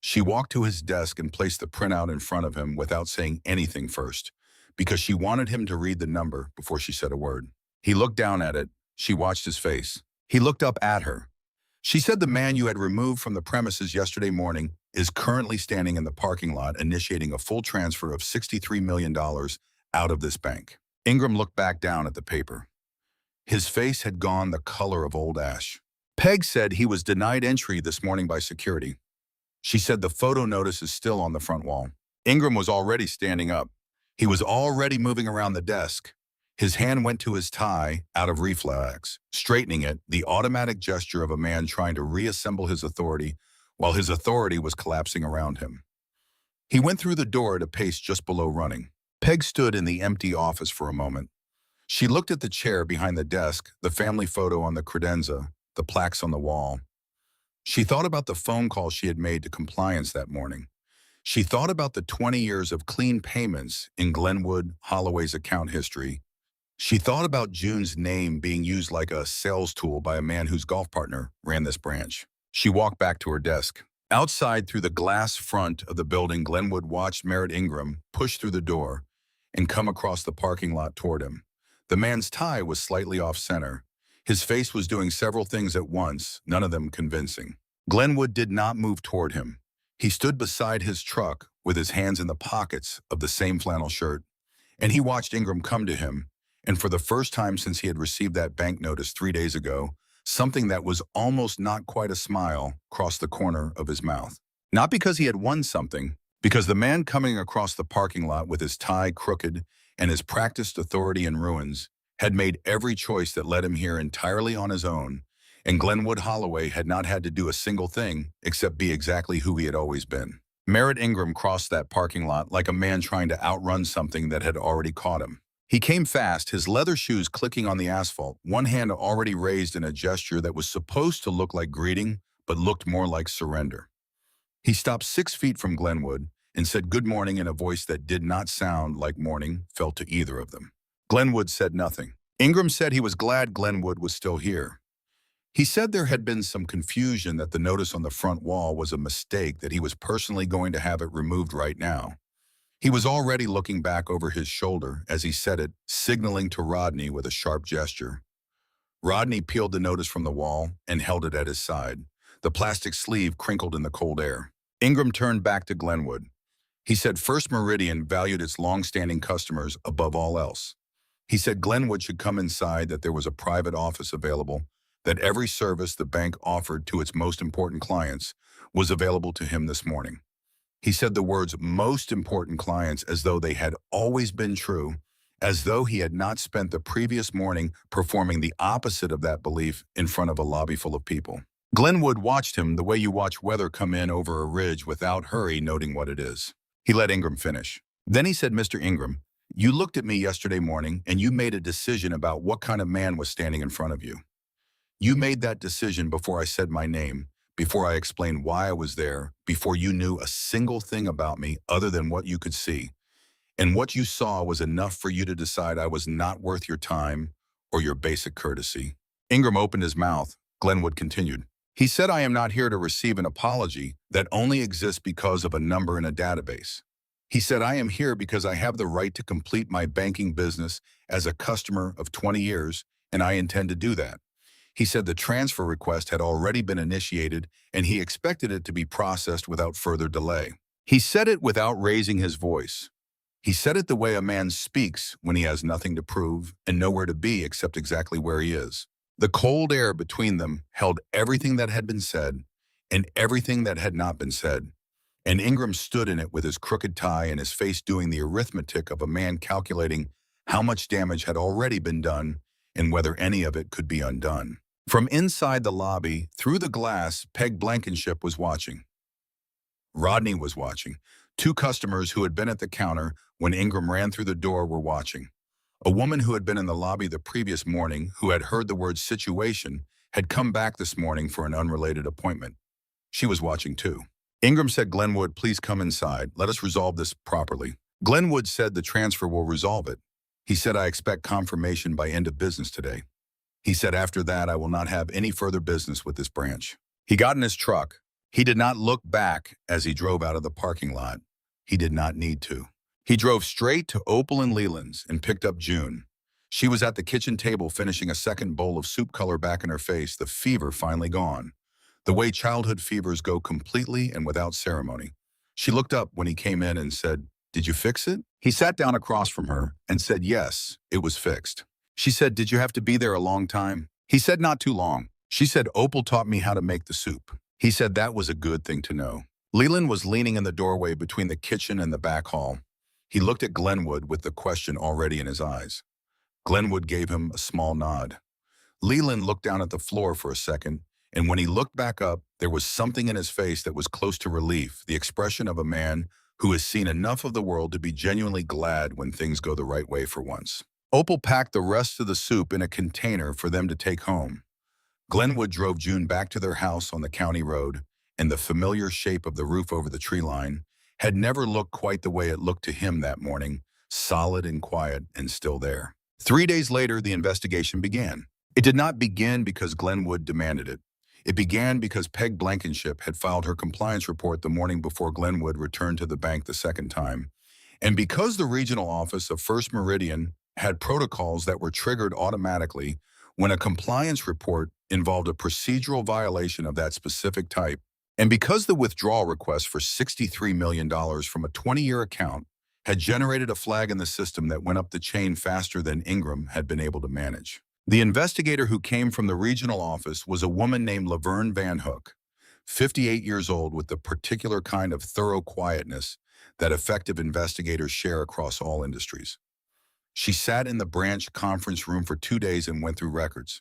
A: She walked to his desk and placed the printout in front of him without saying anything first, because she wanted him to read the number before she said a word. He looked down at it. She watched his face. He looked up at her. She said, "The man you had removed from the premises yesterday morning is currently standing in the parking lot initiating a full transfer of $63 million out of this bank." Ingram looked back down at the paper. His face had gone the color of old ash. Peg said he was denied entry this morning by security. She said the photo notice is still on the front wall. Ingram was already standing up. He was already moving around the desk. His hand went to his tie out of reflex, straightening it, the automatic gesture of a man trying to reassemble his authority while his authority was collapsing around him. He went through the door at a pace just below running. Peg stood in the empty office for a moment. She looked at the chair behind the desk, the family photo on the credenza, the plaques on the wall. She thought about the phone call she had made to compliance that morning. She thought about the 20 years of clean payments in Glenwood Holloway's account history. She thought about June's name being used like a sales tool by a man whose golf partner ran this branch. She walked back to her desk. Outside, through the glass front of the building, Glenwood watched Merritt Ingram push through the door and come across the parking lot toward him. The man's tie was slightly off-center. His face was doing several things at once, none of them convincing. Glenwood did not move toward him. He stood beside his truck with his hands in the pockets of the same flannel shirt, and he watched Ingram come to him, and for the first time since he had received that bank notice 3 days ago, something that was almost not quite a smile crossed the corner of his mouth. Not because he had won something, because the man coming across the parking lot with his tie crooked and his practiced authority in ruins had made every choice that led him here entirely on his own, and Glenwood Holloway had not had to do a single thing except be exactly who he had always been. Merritt Ingram crossed that parking lot like a man trying to outrun something that had already caught him. He came fast, his leather shoes clicking on the asphalt, one hand already raised in a gesture that was supposed to look like greeting, but looked more like surrender. He stopped 6 feet from Glenwood and said good morning in a voice that did not sound like morning fell to either of them. Glenwood said nothing. Ingram said he was glad Glenwood was still here. He said there had been some confusion that the notice on the front wall was a mistake, that he was personally going to have it removed right now. He was already looking back over his shoulder as he said it, signaling to Rodney with a sharp gesture. Rodney peeled the notice from the wall and held it at his side. The plastic sleeve crinkled in the cold air. Ingram turned back to Glenwood. He said First Meridian valued its long-standing customers above all else. He said Glenwood should come inside, that there was a private office available, that every service the bank offered to its most important clients was available to him this morning. He said the words most important clients as though they had always been true, as though he had not spent the previous morning performing the opposite of that belief in front of a lobby full of people. Glenwood watched him the way you watch weather come in over a ridge without hurry, noting what it is. He let Ingram finish. Then he said, "Mr. Ingram, you looked at me yesterday morning and you made a decision about what kind of man was standing in front of you. You made that decision before I said my name, before I explained why I was there, before you knew a single thing about me other than what you could see. And what you saw was enough for you to decide I was not worth your time or your basic courtesy." Ingram opened his mouth. Glenwood continued. He said, "I am not here to receive an apology that only exists because of a number in a database. He said, I am here because I have the right to complete my banking business as a customer of 20 years and I intend to do that. He said the transfer request had already been initiated and he expected it to be processed without further delay. He said it without raising his voice. He said it the way a man speaks when he has nothing to prove and nowhere to be except exactly where he is. The cold air between them held everything that had been said and everything that had not been said, and Ingram stood in it with his crooked tie and his face doing the arithmetic of a man calculating how much damage had already been done and whether any of it could be undone. From inside the lobby, through the glass, Peg Blankenship was watching. Rodney was watching. Two customers who had been at the counter when Ingram ran through the door were watching. A woman who had been in the lobby the previous morning, who had heard the word situation, had come back this morning for an unrelated appointment. She was watching too. Ingram said, "Glenwood, please come inside. Let us resolve this properly." Glenwood said the transfer will resolve it. He said, "I expect confirmation by end of business today." He said, "After that, I will not have any further business with this branch." He got in his truck. He did not look back as he drove out of the parking lot. He did not need to. He drove straight to Opal and Leland's and picked up June. She was at the kitchen table finishing a second bowl of soup color back in her face, the fever finally gone. The way childhood fevers go completely and without ceremony. She looked up when he came in and said, "Did you fix it?" He sat down across from her and said, "Yes, it was fixed." She said, "Did you have to be there a long time?" He said, "Not too long." She said, "Opal taught me how to make the soup." He said that was a good thing to know. Leland was leaning in the doorway between the kitchen and the back hall. He looked at Glenwood with the question already in his eyes. Glenwood gave him a small nod. Leland looked down at the floor for a second, and when he looked back up, there was something in his face that was close to relief, the expression of a man who has seen enough of the world to be genuinely glad when things go the right way for once. Opal packed the rest of the soup in a container for them to take home. Glenwood drove June back to their house on the county road, and the familiar shape of the roof over the tree line had never looked quite the way it looked to him that morning, solid and quiet and still there. 3 days later, the investigation began. It did not begin because Glenwood demanded it. It began because Peg Blankenship had filed her compliance report the morning before Glenwood returned to the bank the second time, and because the regional office of First Meridian had protocols that were triggered automatically when a compliance report involved a procedural violation of that specific type, and because the withdrawal request for $63 million from a 20-year account had generated a flag in the system that went up the chain faster than Ingram had been able to manage. The investigator who came from the regional office was a woman named Laverne Van Hook, 58 years old, with the particular kind of thorough quietness that effective investigators share across all industries. She sat in the branch conference room for 2 days and went through records.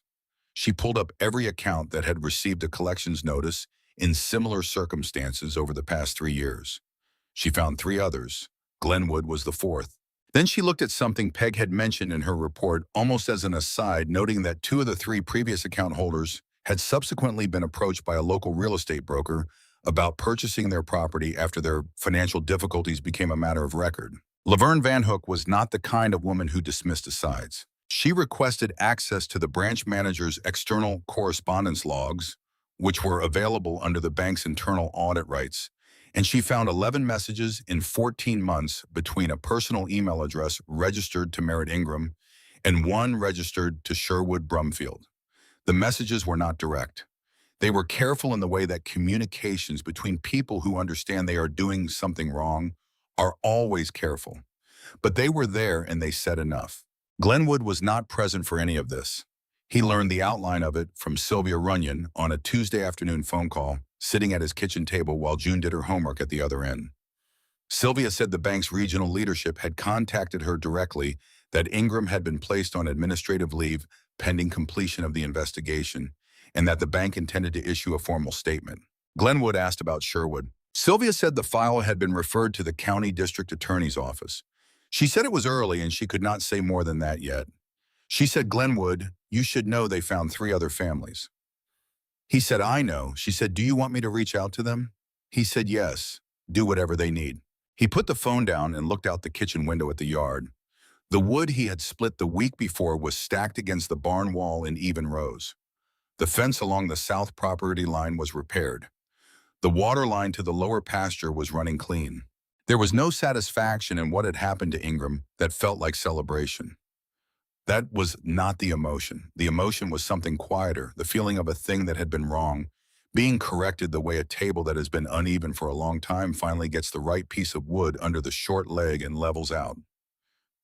A: She pulled up every account that had received a collections notice in similar circumstances over the past 3 years. She found 3 others. Glenwood was the 4th. Then she looked at something Peg had mentioned in her report almost as an aside, noting that 2 of the 3 previous account holders had subsequently been approached by a local real estate broker about purchasing their property after their financial difficulties became a matter of record. Laverne Van Hook was not the kind of woman who dismissed asides. She requested access to the branch manager's external correspondence logs, which were available under the bank's internal audit rights, and she found 11 messages in 14 months between a personal email address registered to Merritt Ingram and one registered to Sherwood Brumfield. The messages were not direct. They were careful in the way that communications between people who understand they are doing something wrong are always careful. But they were there and they said enough. Glenwood was not present for any of this. He learned the outline of it from Sylvia Runyon on a Tuesday afternoon phone call, sitting at his kitchen table while June did her homework at the other end. Sylvia said the bank's regional leadership had contacted her directly that Ingram had been placed on administrative leave pending completion of the investigation, and that the bank intended to issue a formal statement. Glenwood asked about Sherwood. Sylvia said the file had been referred to the county district attorney's office. She said it was early and she could not say more than that yet. She said, "Glenwood, you should know they found 3 other families." He said, "I know." She said, "Do you want me to reach out to them?" He said, "Yes, do whatever they need." He put the phone down and looked out the kitchen window at the yard. The wood he had split the week before was stacked against the barn wall in even rows. The fence along the south property line was repaired. The water line to the lower pasture was running clean. There was no satisfaction in what had happened to Ingram that felt like celebration. That was not the emotion. The emotion was something quieter, the feeling of a thing that had been wrong, being corrected the way a table that has been uneven for a long time finally gets the right piece of wood under the short leg and levels out.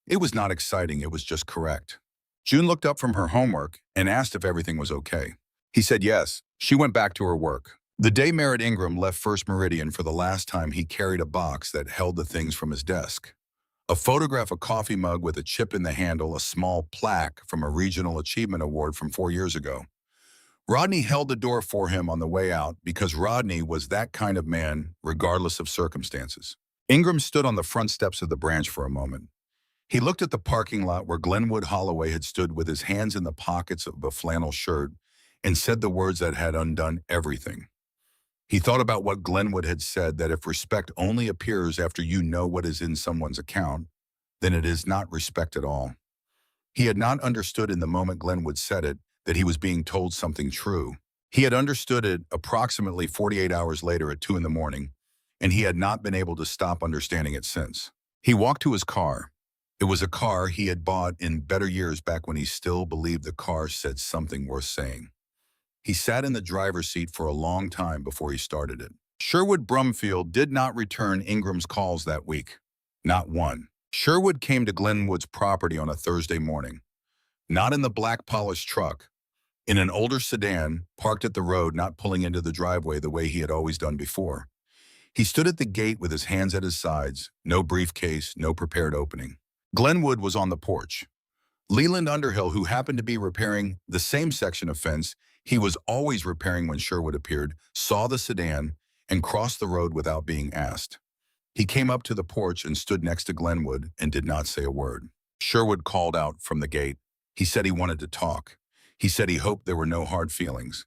A: It was not exciting, it was just correct. June looked up from her homework and asked if everything was okay. He said yes. She went back to her work. The day Merritt Ingram left First Meridian for the last time, he carried a box that held the things from his desk. A photograph, a coffee mug with a chip in the handle, a small plaque from a regional achievement award from 4 years ago. Rodney held the door for him on the way out because Rodney was that kind of man, regardless of circumstances. Ingram stood on the front steps of the branch for a moment. He looked at the parking lot where Glenwood Holloway had stood with his hands in the pockets of a flannel shirt and said the words that had undone everything. He thought about what Glenwood had said, that if respect only appears after you know what is in someone's account, then it is not respect at all. He had not understood in the moment Glenwood said it that he was being told something true. He had understood it approximately 48 hours later at 2 in the morning, and he had not been able to stop understanding it since. He walked to his car. It was a car he had bought in better years back when he still believed the car said something worth saying. He sat in the driver's seat for a long time before he started it. Sherwood Brumfield did not return Ingram's calls that week. Not one. Sherwood came to Glenwood's property on a Thursday morning. Not in the black polished truck. In an older sedan, parked at the road, not pulling into the driveway the way he had always done before. He stood at the gate with his hands at his sides, no briefcase, no prepared opening. Glenwood was on the porch. Leland Underhill, who happened to be repairing the same section of fence he was always repairing when Sherwood appeared, saw the sedan and crossed the road without being asked. He came up to the porch and stood next to Glenwood and did not say a word. Sherwood called out from the gate. He said he wanted to talk. He said he hoped there were no hard feelings.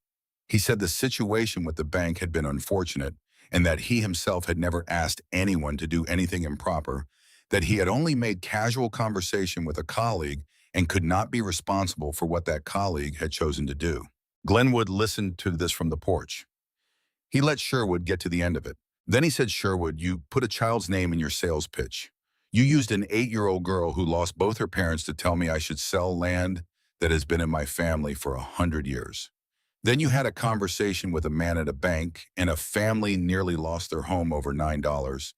A: He said the situation with the bank had been unfortunate and that he himself had never asked anyone to do anything improper, that he had only made casual conversation with a colleague and could not be responsible for what that colleague had chosen to do. Glenwood listened to this from the porch. He let Sherwood get to the end of it. Then he said, Sherwood, you put a child's name in your sales pitch. You used an 8-year-old girl who lost both her parents to tell me I should sell land that has been in my family for 100 years. Then you had a conversation with a man at a bank, and a family nearly lost their home over $9.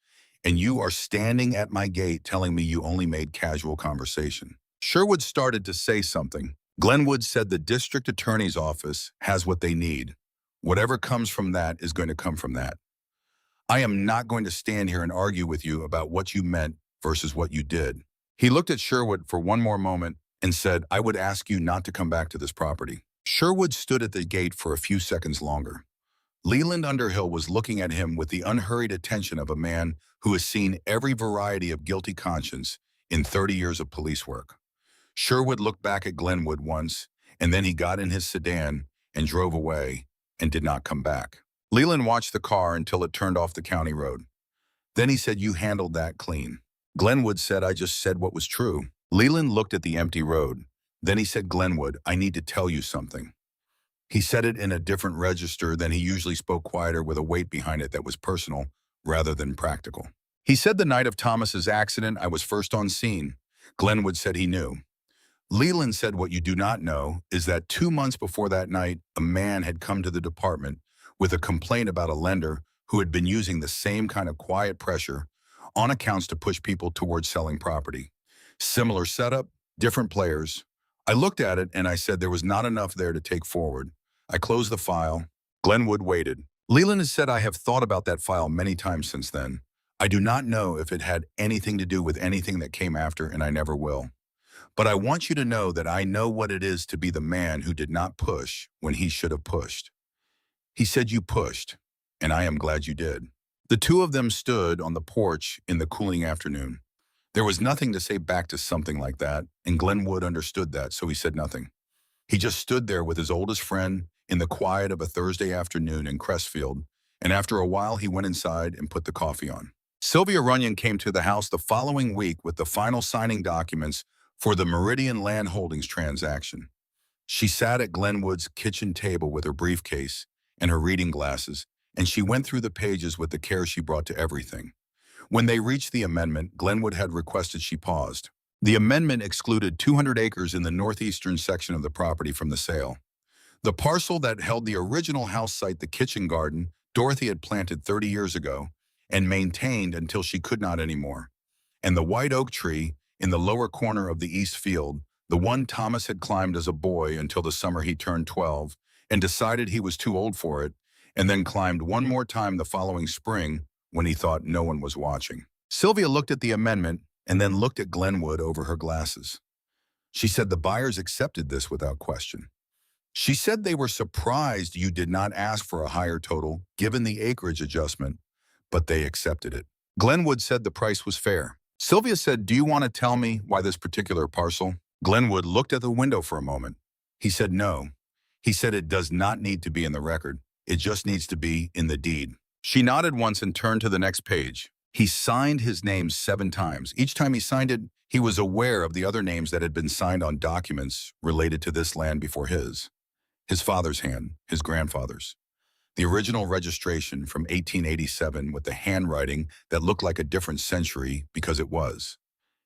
A: And you are standing at my gate telling me you only made casual conversation. Sherwood started to say something. Glenwood said the district attorney's office has what they need. Whatever comes from that is going to come from that. I am not going to stand here and argue with you about what you meant versus what you did. He looked at Sherwood for one more moment and said, I would ask you not to come back to this property. Sherwood stood at the gate for a few seconds longer. Leland Underhill was looking at him with the unhurried attention of a man who has seen every variety of guilty conscience in 30 years of police work. Sherwood looked back at Glenwood once, and then he got in his sedan and drove away and did not come back. Leland watched the car until it turned off the county road. Then he said, you handled that clean. Glenwood said, I just said what was true. Leland looked at the empty road. Then he said, Glenwood, I need to tell you something. He said it in a different register than he usually spoke, quieter, with a weight behind it that was personal rather than practical. He said the night of Thomas's accident, I was first on scene. Glenwood said he knew. Leland said what you do not know is that 2 months before that night, a man had come to the department with a complaint about a lender who had been using the same kind of quiet pressure on accounts to push people towards selling property. Similar setup, different players. I looked at it and I said there was not enough there to take forward. I closed the file. Glenwood waited. Leland has said I have thought about that file many times since then. I do not know if it had anything to do with anything that came after, and I never will. But I want you to know that I know what it is to be the man who did not push when he should have pushed. He said you pushed, and I am glad you did. The two of them stood on the porch in the cooling afternoon. There was nothing to say back to something like that, and Glenwood understood that, so he said nothing. He just stood there with his oldest friend in the quiet of a Thursday afternoon in Crestfield, and after a while he went inside and put the coffee on. Sylvia Runyon came to the house the following week with the final signing documents for the Meridian Land Holdings transaction. She sat at Glenwood's kitchen table with her briefcase and her reading glasses, and she went through the pages with the care she brought to everything. When they reached the amendment Glenwood had requested, she paused. The amendment excluded 200 acres in the northeastern section of the property from the sale. The parcel that held the original house site, the kitchen garden, Dorothy had planted 30 years ago and maintained until she could not anymore. And the white oak tree in the lower corner of the east field, the one Thomas had climbed as a boy until the summer he turned 12 and decided he was too old for it, and then climbed one more time the following spring when he thought no one was watching. Sylvia looked at the amendment and then looked at Glenwood over her glasses. She said the buyers accepted this without question. She said they were surprised you did not ask for a higher total given the acreage adjustment, but they accepted it. Glenwood said the price was fair. Sylvia said, "Do you want to tell me why this particular parcel?" Glenwood looked at the window for a moment. He said no. He said it does not need to be in the record. It just needs to be in the deed. She nodded once and turned to the next page. He signed his name 7 times. Each time he signed it, he was aware of the other names that had been signed on documents related to this land before his. His father's hand, his grandfather's. The original registration from 1887 with the handwriting that looked like a different century because it was.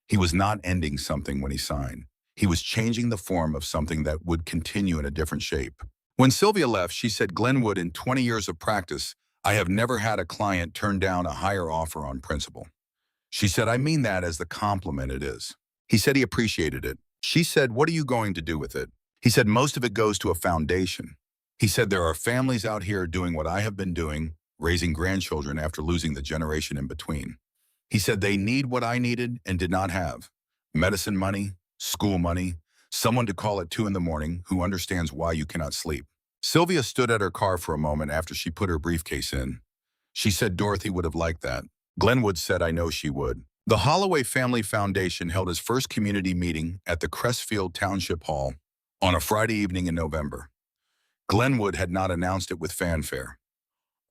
A: He was not ending something when he signed. He was changing the form of something that would continue in a different shape. When Sylvia left, she said, "Glenwood, in 20 years of practice, I have never had a client turn down a higher offer on principle." She said, "I mean that as the compliment it is." He said he appreciated it. She said, "What are you going to do with it?" He said, "Most of it goes to a foundation." He said, "There are families out here doing what I have been doing, raising grandchildren after losing the generation in between." He said, "They need what I needed and did not have. Medicine money, school money, someone to call at 2 in the morning who understands why you cannot sleep." Sylvia stood at her car for a moment after she put her briefcase in. She said Dorothy would have liked that. Glenwood said, "I know she would." The Holloway Family Foundation held its first community meeting at the Crestfield Township Hall on a Friday evening in November. Glenwood had not announced it with fanfare.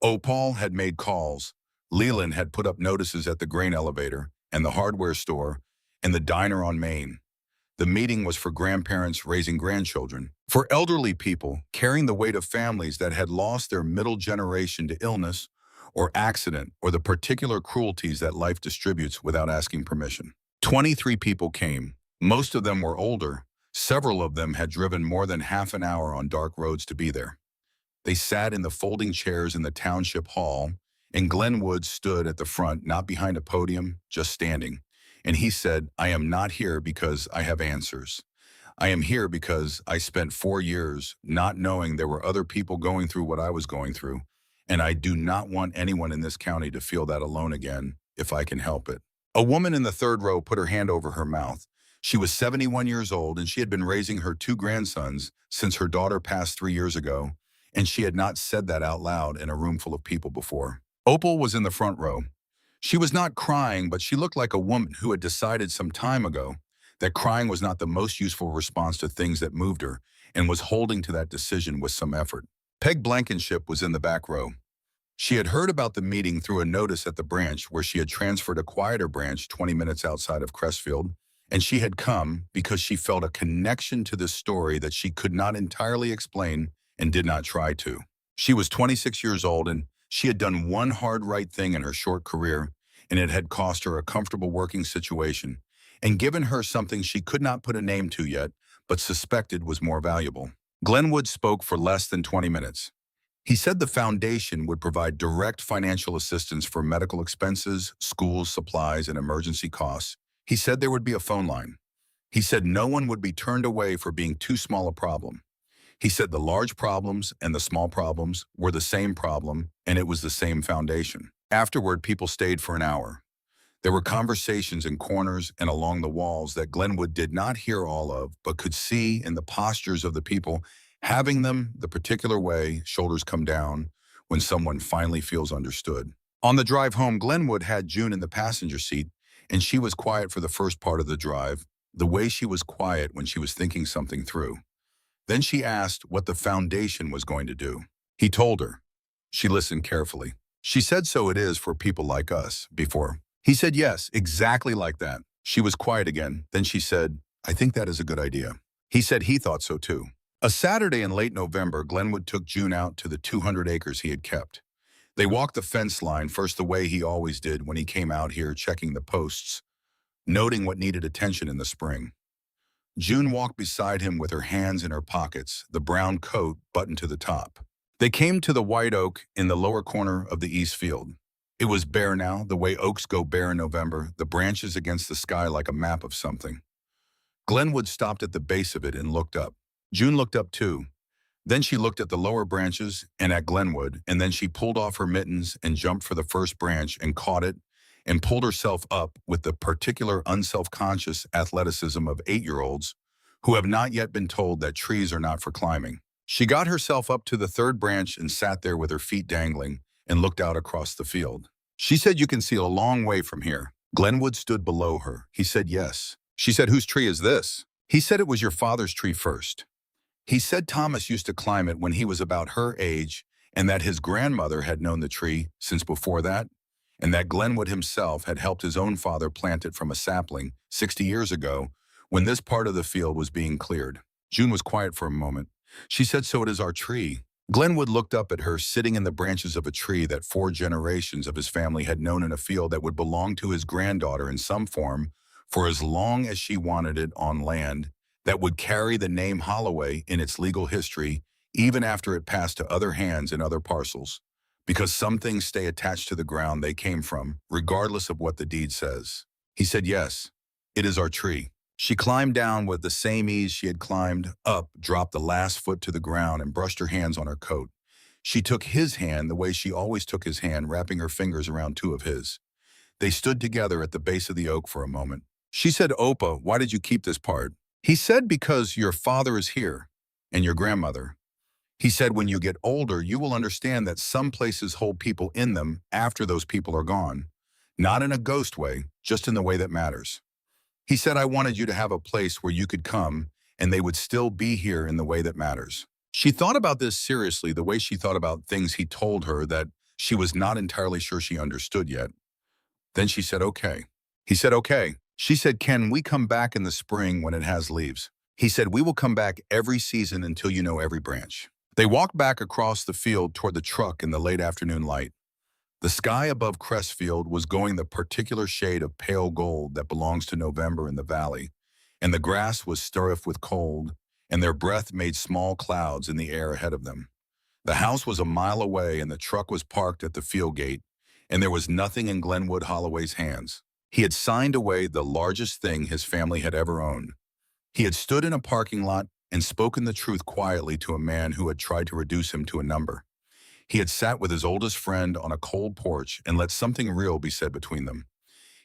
A: Opal had made calls. Leland had put up notices at the grain elevator and the hardware store and the diner on Main. The meeting was for grandparents raising grandchildren, for elderly people carrying the weight of families that had lost their middle generation to illness or accident or the particular cruelties that life distributes without asking permission. 23 people came. Most of them were older. Several of them had driven more than half an hour on dark roads to be there. They sat in the folding chairs in the township hall, and Glenwood stood at the front, not behind a podium, just standing. And he said, "I am not here because I have answers. I am here because I spent 4 years not knowing there were other people going through what I was going through, and I do not want anyone in this county to feel that alone again, if I can help it." A woman in the third row put her hand over her mouth. She was 71 years old, and she had been raising her 2 grandsons since her daughter passed 3 years ago, and she had not said that out loud in a room full of people before. Opal was in the front row. She was not crying, but she looked like a woman who had decided some time ago that crying was not the most useful response to things that moved her, and was holding to that decision with some effort. Peg Blankenship was in the back row. She had heard about the meeting through a notice at the branch where she had transferred a quieter branch 20 minutes outside of Crestfield, and she had come because she felt a connection to this story that she could not entirely explain and did not try to. She was 26 years old, and she had done one hard right thing in her short career, and it had cost her a comfortable working situation and given her something she could not put a name to yet, but suspected was more valuable. Glenwood spoke for less than 20 minutes. He said the foundation would provide direct financial assistance for medical expenses, schools, supplies, and emergency costs. He said there would be a phone line. He said no one would be turned away for being too small a problem. He said the large problems and the small problems were the same problem, and it was the same foundation. Afterward, people stayed for an hour. There were conversations in corners and along the walls that Glenwood did not hear all of, but could see in the postures of the people, having them the particular way, shoulders come down, when someone finally feels understood. On the drive home, Glenwood had June in the passenger seat, and she was quiet for the first part of the drive, the way she was quiet when she was thinking something through. Then she asked what the foundation was going to do. He told her. She listened carefully. She said, "So it is for people like us," before. He said, "Yes, exactly like that." She was quiet again. Then she said, "I think that is a good idea." He said he thought so too. A Saturday in late November, Glenwood took June out to the 200 acres he had kept. They walked the fence line first the way he always did when he came out here checking the posts. noting what needed attention in the spring. June walked beside him with her hands in her pockets, the brown coat buttoned to the top. They came to the white oak in the lower corner of the east field. It was bare now, the way oaks go bare in November, the branches against the sky like a map of something. Glenwood stopped at the base of it and looked up. June looked up too. Then she looked at the lower branches and at Glenwood, and then she pulled off her mittens and jumped for the first branch and caught it and pulled herself up with the particular unself-conscious athleticism of 8-year-olds who have not yet been told that trees are not for climbing. She got herself up to the third branch and sat there with her feet dangling and looked out across the field. She said, "You can see a long way from here." Glenwood stood below her. He said, "Yes." She said, "Whose tree is this?" He said, "It was your father's tree first. He said Thomas used to climb it when he was about her age and that his grandmother had known the tree since before that, and that Glenwood himself had helped his own father plant it from a sapling 60 years ago when this part of the field was being cleared." June was quiet for a moment. She said, "So it is our tree." Glenwood looked up at her, sitting in the branches of a tree that 4 generations of his family had known in a field that would belong to his granddaughter in some form for as long as she wanted it on land that would carry the name Holloway in its legal history even after it passed to other hands in other parcels, because some things stay attached to the ground they came from, regardless of what the deed says. He said, "Yes, it is our tree." She climbed down with the same ease she had climbed up, dropped the last foot to the ground, and brushed her hands on her coat. She took his hand the way she always took his hand, wrapping her fingers around 2 of his. They stood together at the base of the oak for a moment. She said, "Opa, why did you keep this part?" He said, "Because your father is here, and your grandmother." He said, "When you get older, you will understand that some places hold people in them after those people are gone. Not in a ghost way, just in the way that matters." He said, "I wanted you to have a place where you could come, and they would still be here in the way that matters." She thought about this seriously, the way she thought about things he told her that she was not entirely sure she understood yet. Then she said, "Okay." He said, "Okay." She said, "Can we come back in the spring when it has leaves?" He said, "We will come back every season until you know every branch." They walked back across the field toward the truck in the late afternoon light. The sky above Crestfield was going the particular shade of pale gold that belongs to November in the valley, and the grass was stiff with cold, and their breath made small clouds in the air ahead of them. The house was a mile away, and the truck was parked at the field gate, and there was nothing in Glenwood Holloway's hands. He had signed away the largest thing his family had ever owned. He had stood in a parking lot and spoken the truth quietly to a man who had tried to reduce him to a number. He had sat with his oldest friend on a cold porch and let something real be said between them.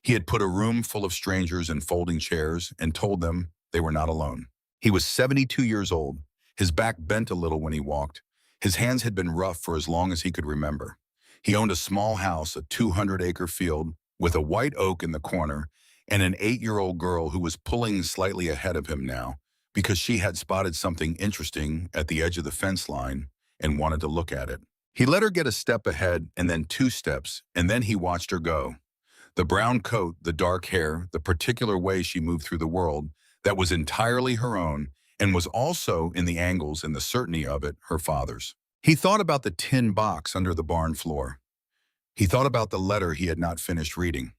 A: He had put a room full of strangers in folding chairs and told them they were not alone. He was 72 years old. His back bent a little when he walked. His hands had been rough for as long as he could remember. He owned a small house, a 200-acre field with a white oak in the corner, and an 8-year-old girl who was pulling slightly ahead of him now because she had spotted something interesting at the edge of the fence line and wanted to look at it. He let her get a step ahead and then 2 steps, and then he watched her go. The brown coat, the dark hair, the particular way she moved through the world that was entirely her own and was also, in the angles and the certainty of it, her father's. He thought about the tin box under the barn floor. He thought about the letter he had not finished reading.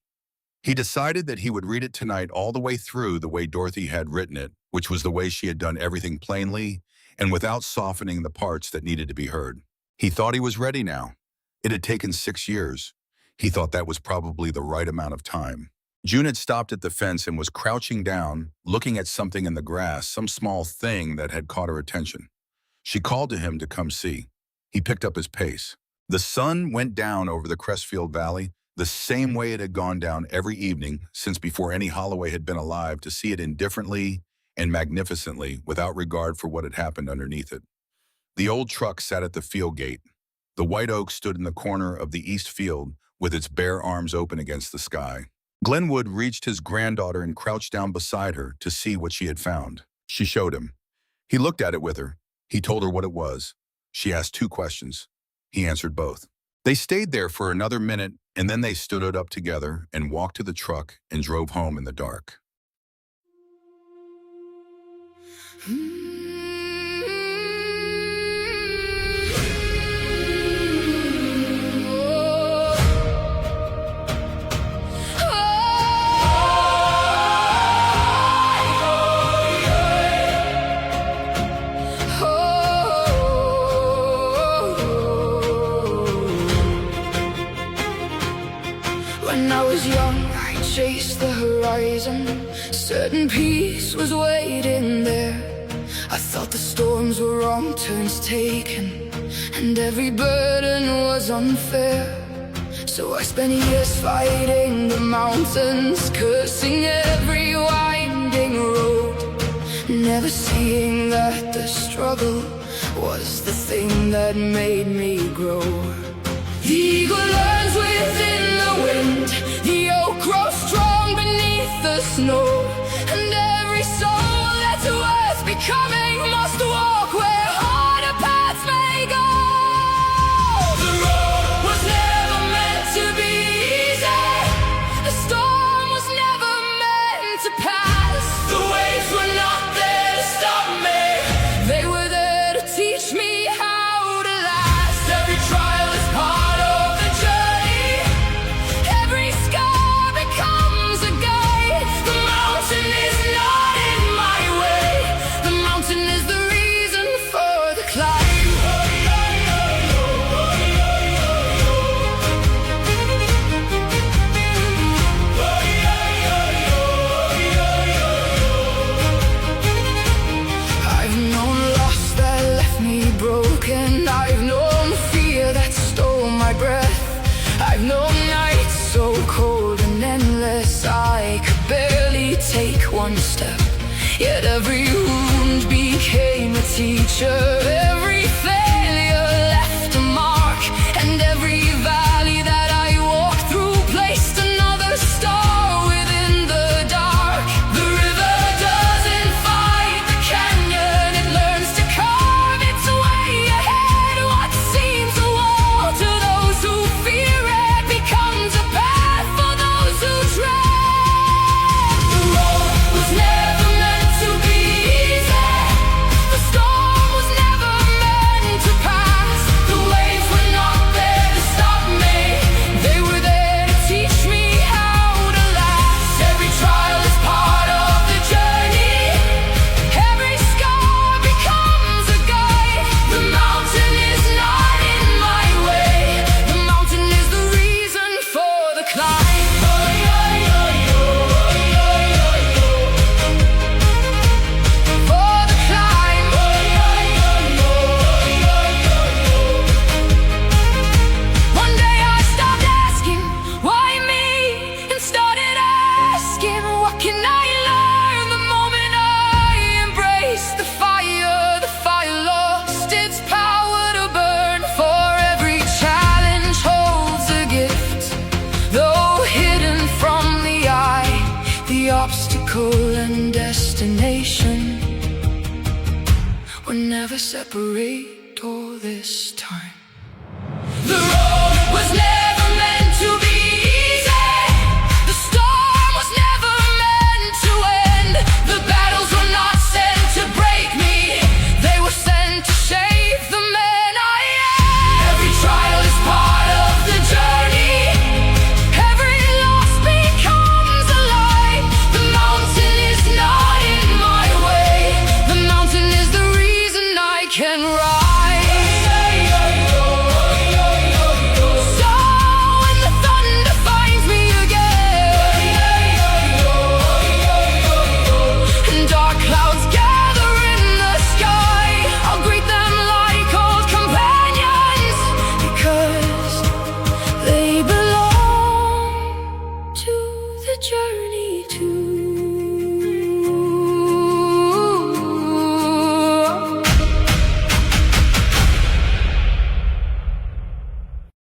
A: He decided that he would read it tonight all the way through the way Dorothy had written it, which was the way she had done everything plainly and without softening the parts that needed to be heard. He thought he was ready now. It had taken 6 years. He thought that was probably the right amount of time. June had stopped at the fence and was crouching down, looking at something in the grass, some small thing that had caught her attention. She called to him to come see. He picked up his pace. The sun went down over the Crestfield Valley the same way it had gone down every evening since before any Holloway had been alive, to see it indifferently and magnificently without regard for what had happened underneath it. The old truck sat at the field gate. The white oak stood in the corner of the east field with its bare arms open against the sky. Glenwood reached his granddaughter and crouched down beside her to see what she had found. She showed him. He looked at it with her. He told her what it was. She asked 2 questions. He answered both. They stayed there for another minute, and then they stood up together and walked to the truck and drove home in the dark.
B: When I was young, I chased the horizon. Certain peace was waiting there. I thought the storms were wrong turns taken, and every burden was unfair. So I spent years fighting the mountains, cursing every winding road, never seeing that the struggle was the thing that made me grow. The eagle learns within the wind, the oak grows strong beneath the snow, and every soul that's worth becoming must walk where harder paths may go. The road was never meant to be easy, the storm was never meant to pass. The waves were not there to stop me, they were there to teach me how to last. Every trial is part of the journey, every scar becomes a guide. The mountain is not in my way, the mountain is the reason for the climb. I've known loss that left me broken, I've known fear that stole my breath, I've known nights so cold and endless I could barely take one step. Yet every wound became a teacher, every failure left a mark, and every valley that I walked through placed another star within the dark. The river doesn't fight the canyon, it learns to carve its way ahead. What seems a wall to those who fear it becomes a path for those who tread. The road was never meant to be easy, the storm was never meant to pass. The waves were not there to stop me, they were there to teach me how to last. Every trial is part of the journey, every scar becomes a guide. The mountain is not in my way, the mountain is the reason for the climb. For the climb. One day I stopped asking, why me? And started asking, what can I learn? The moment I embraced the fire lost its power to burn. For every challenge holds a gift, though hidden from the eye. The obstacle and destination were never separate all this time. The road was never meant to be easy, the storm was never meant to end. The battles were not sent to break me, they were sent to shape the man I am. Every trial is part of the journey, every loss becomes a light. The mountain is not in my way, the mountain is the reason I can rise.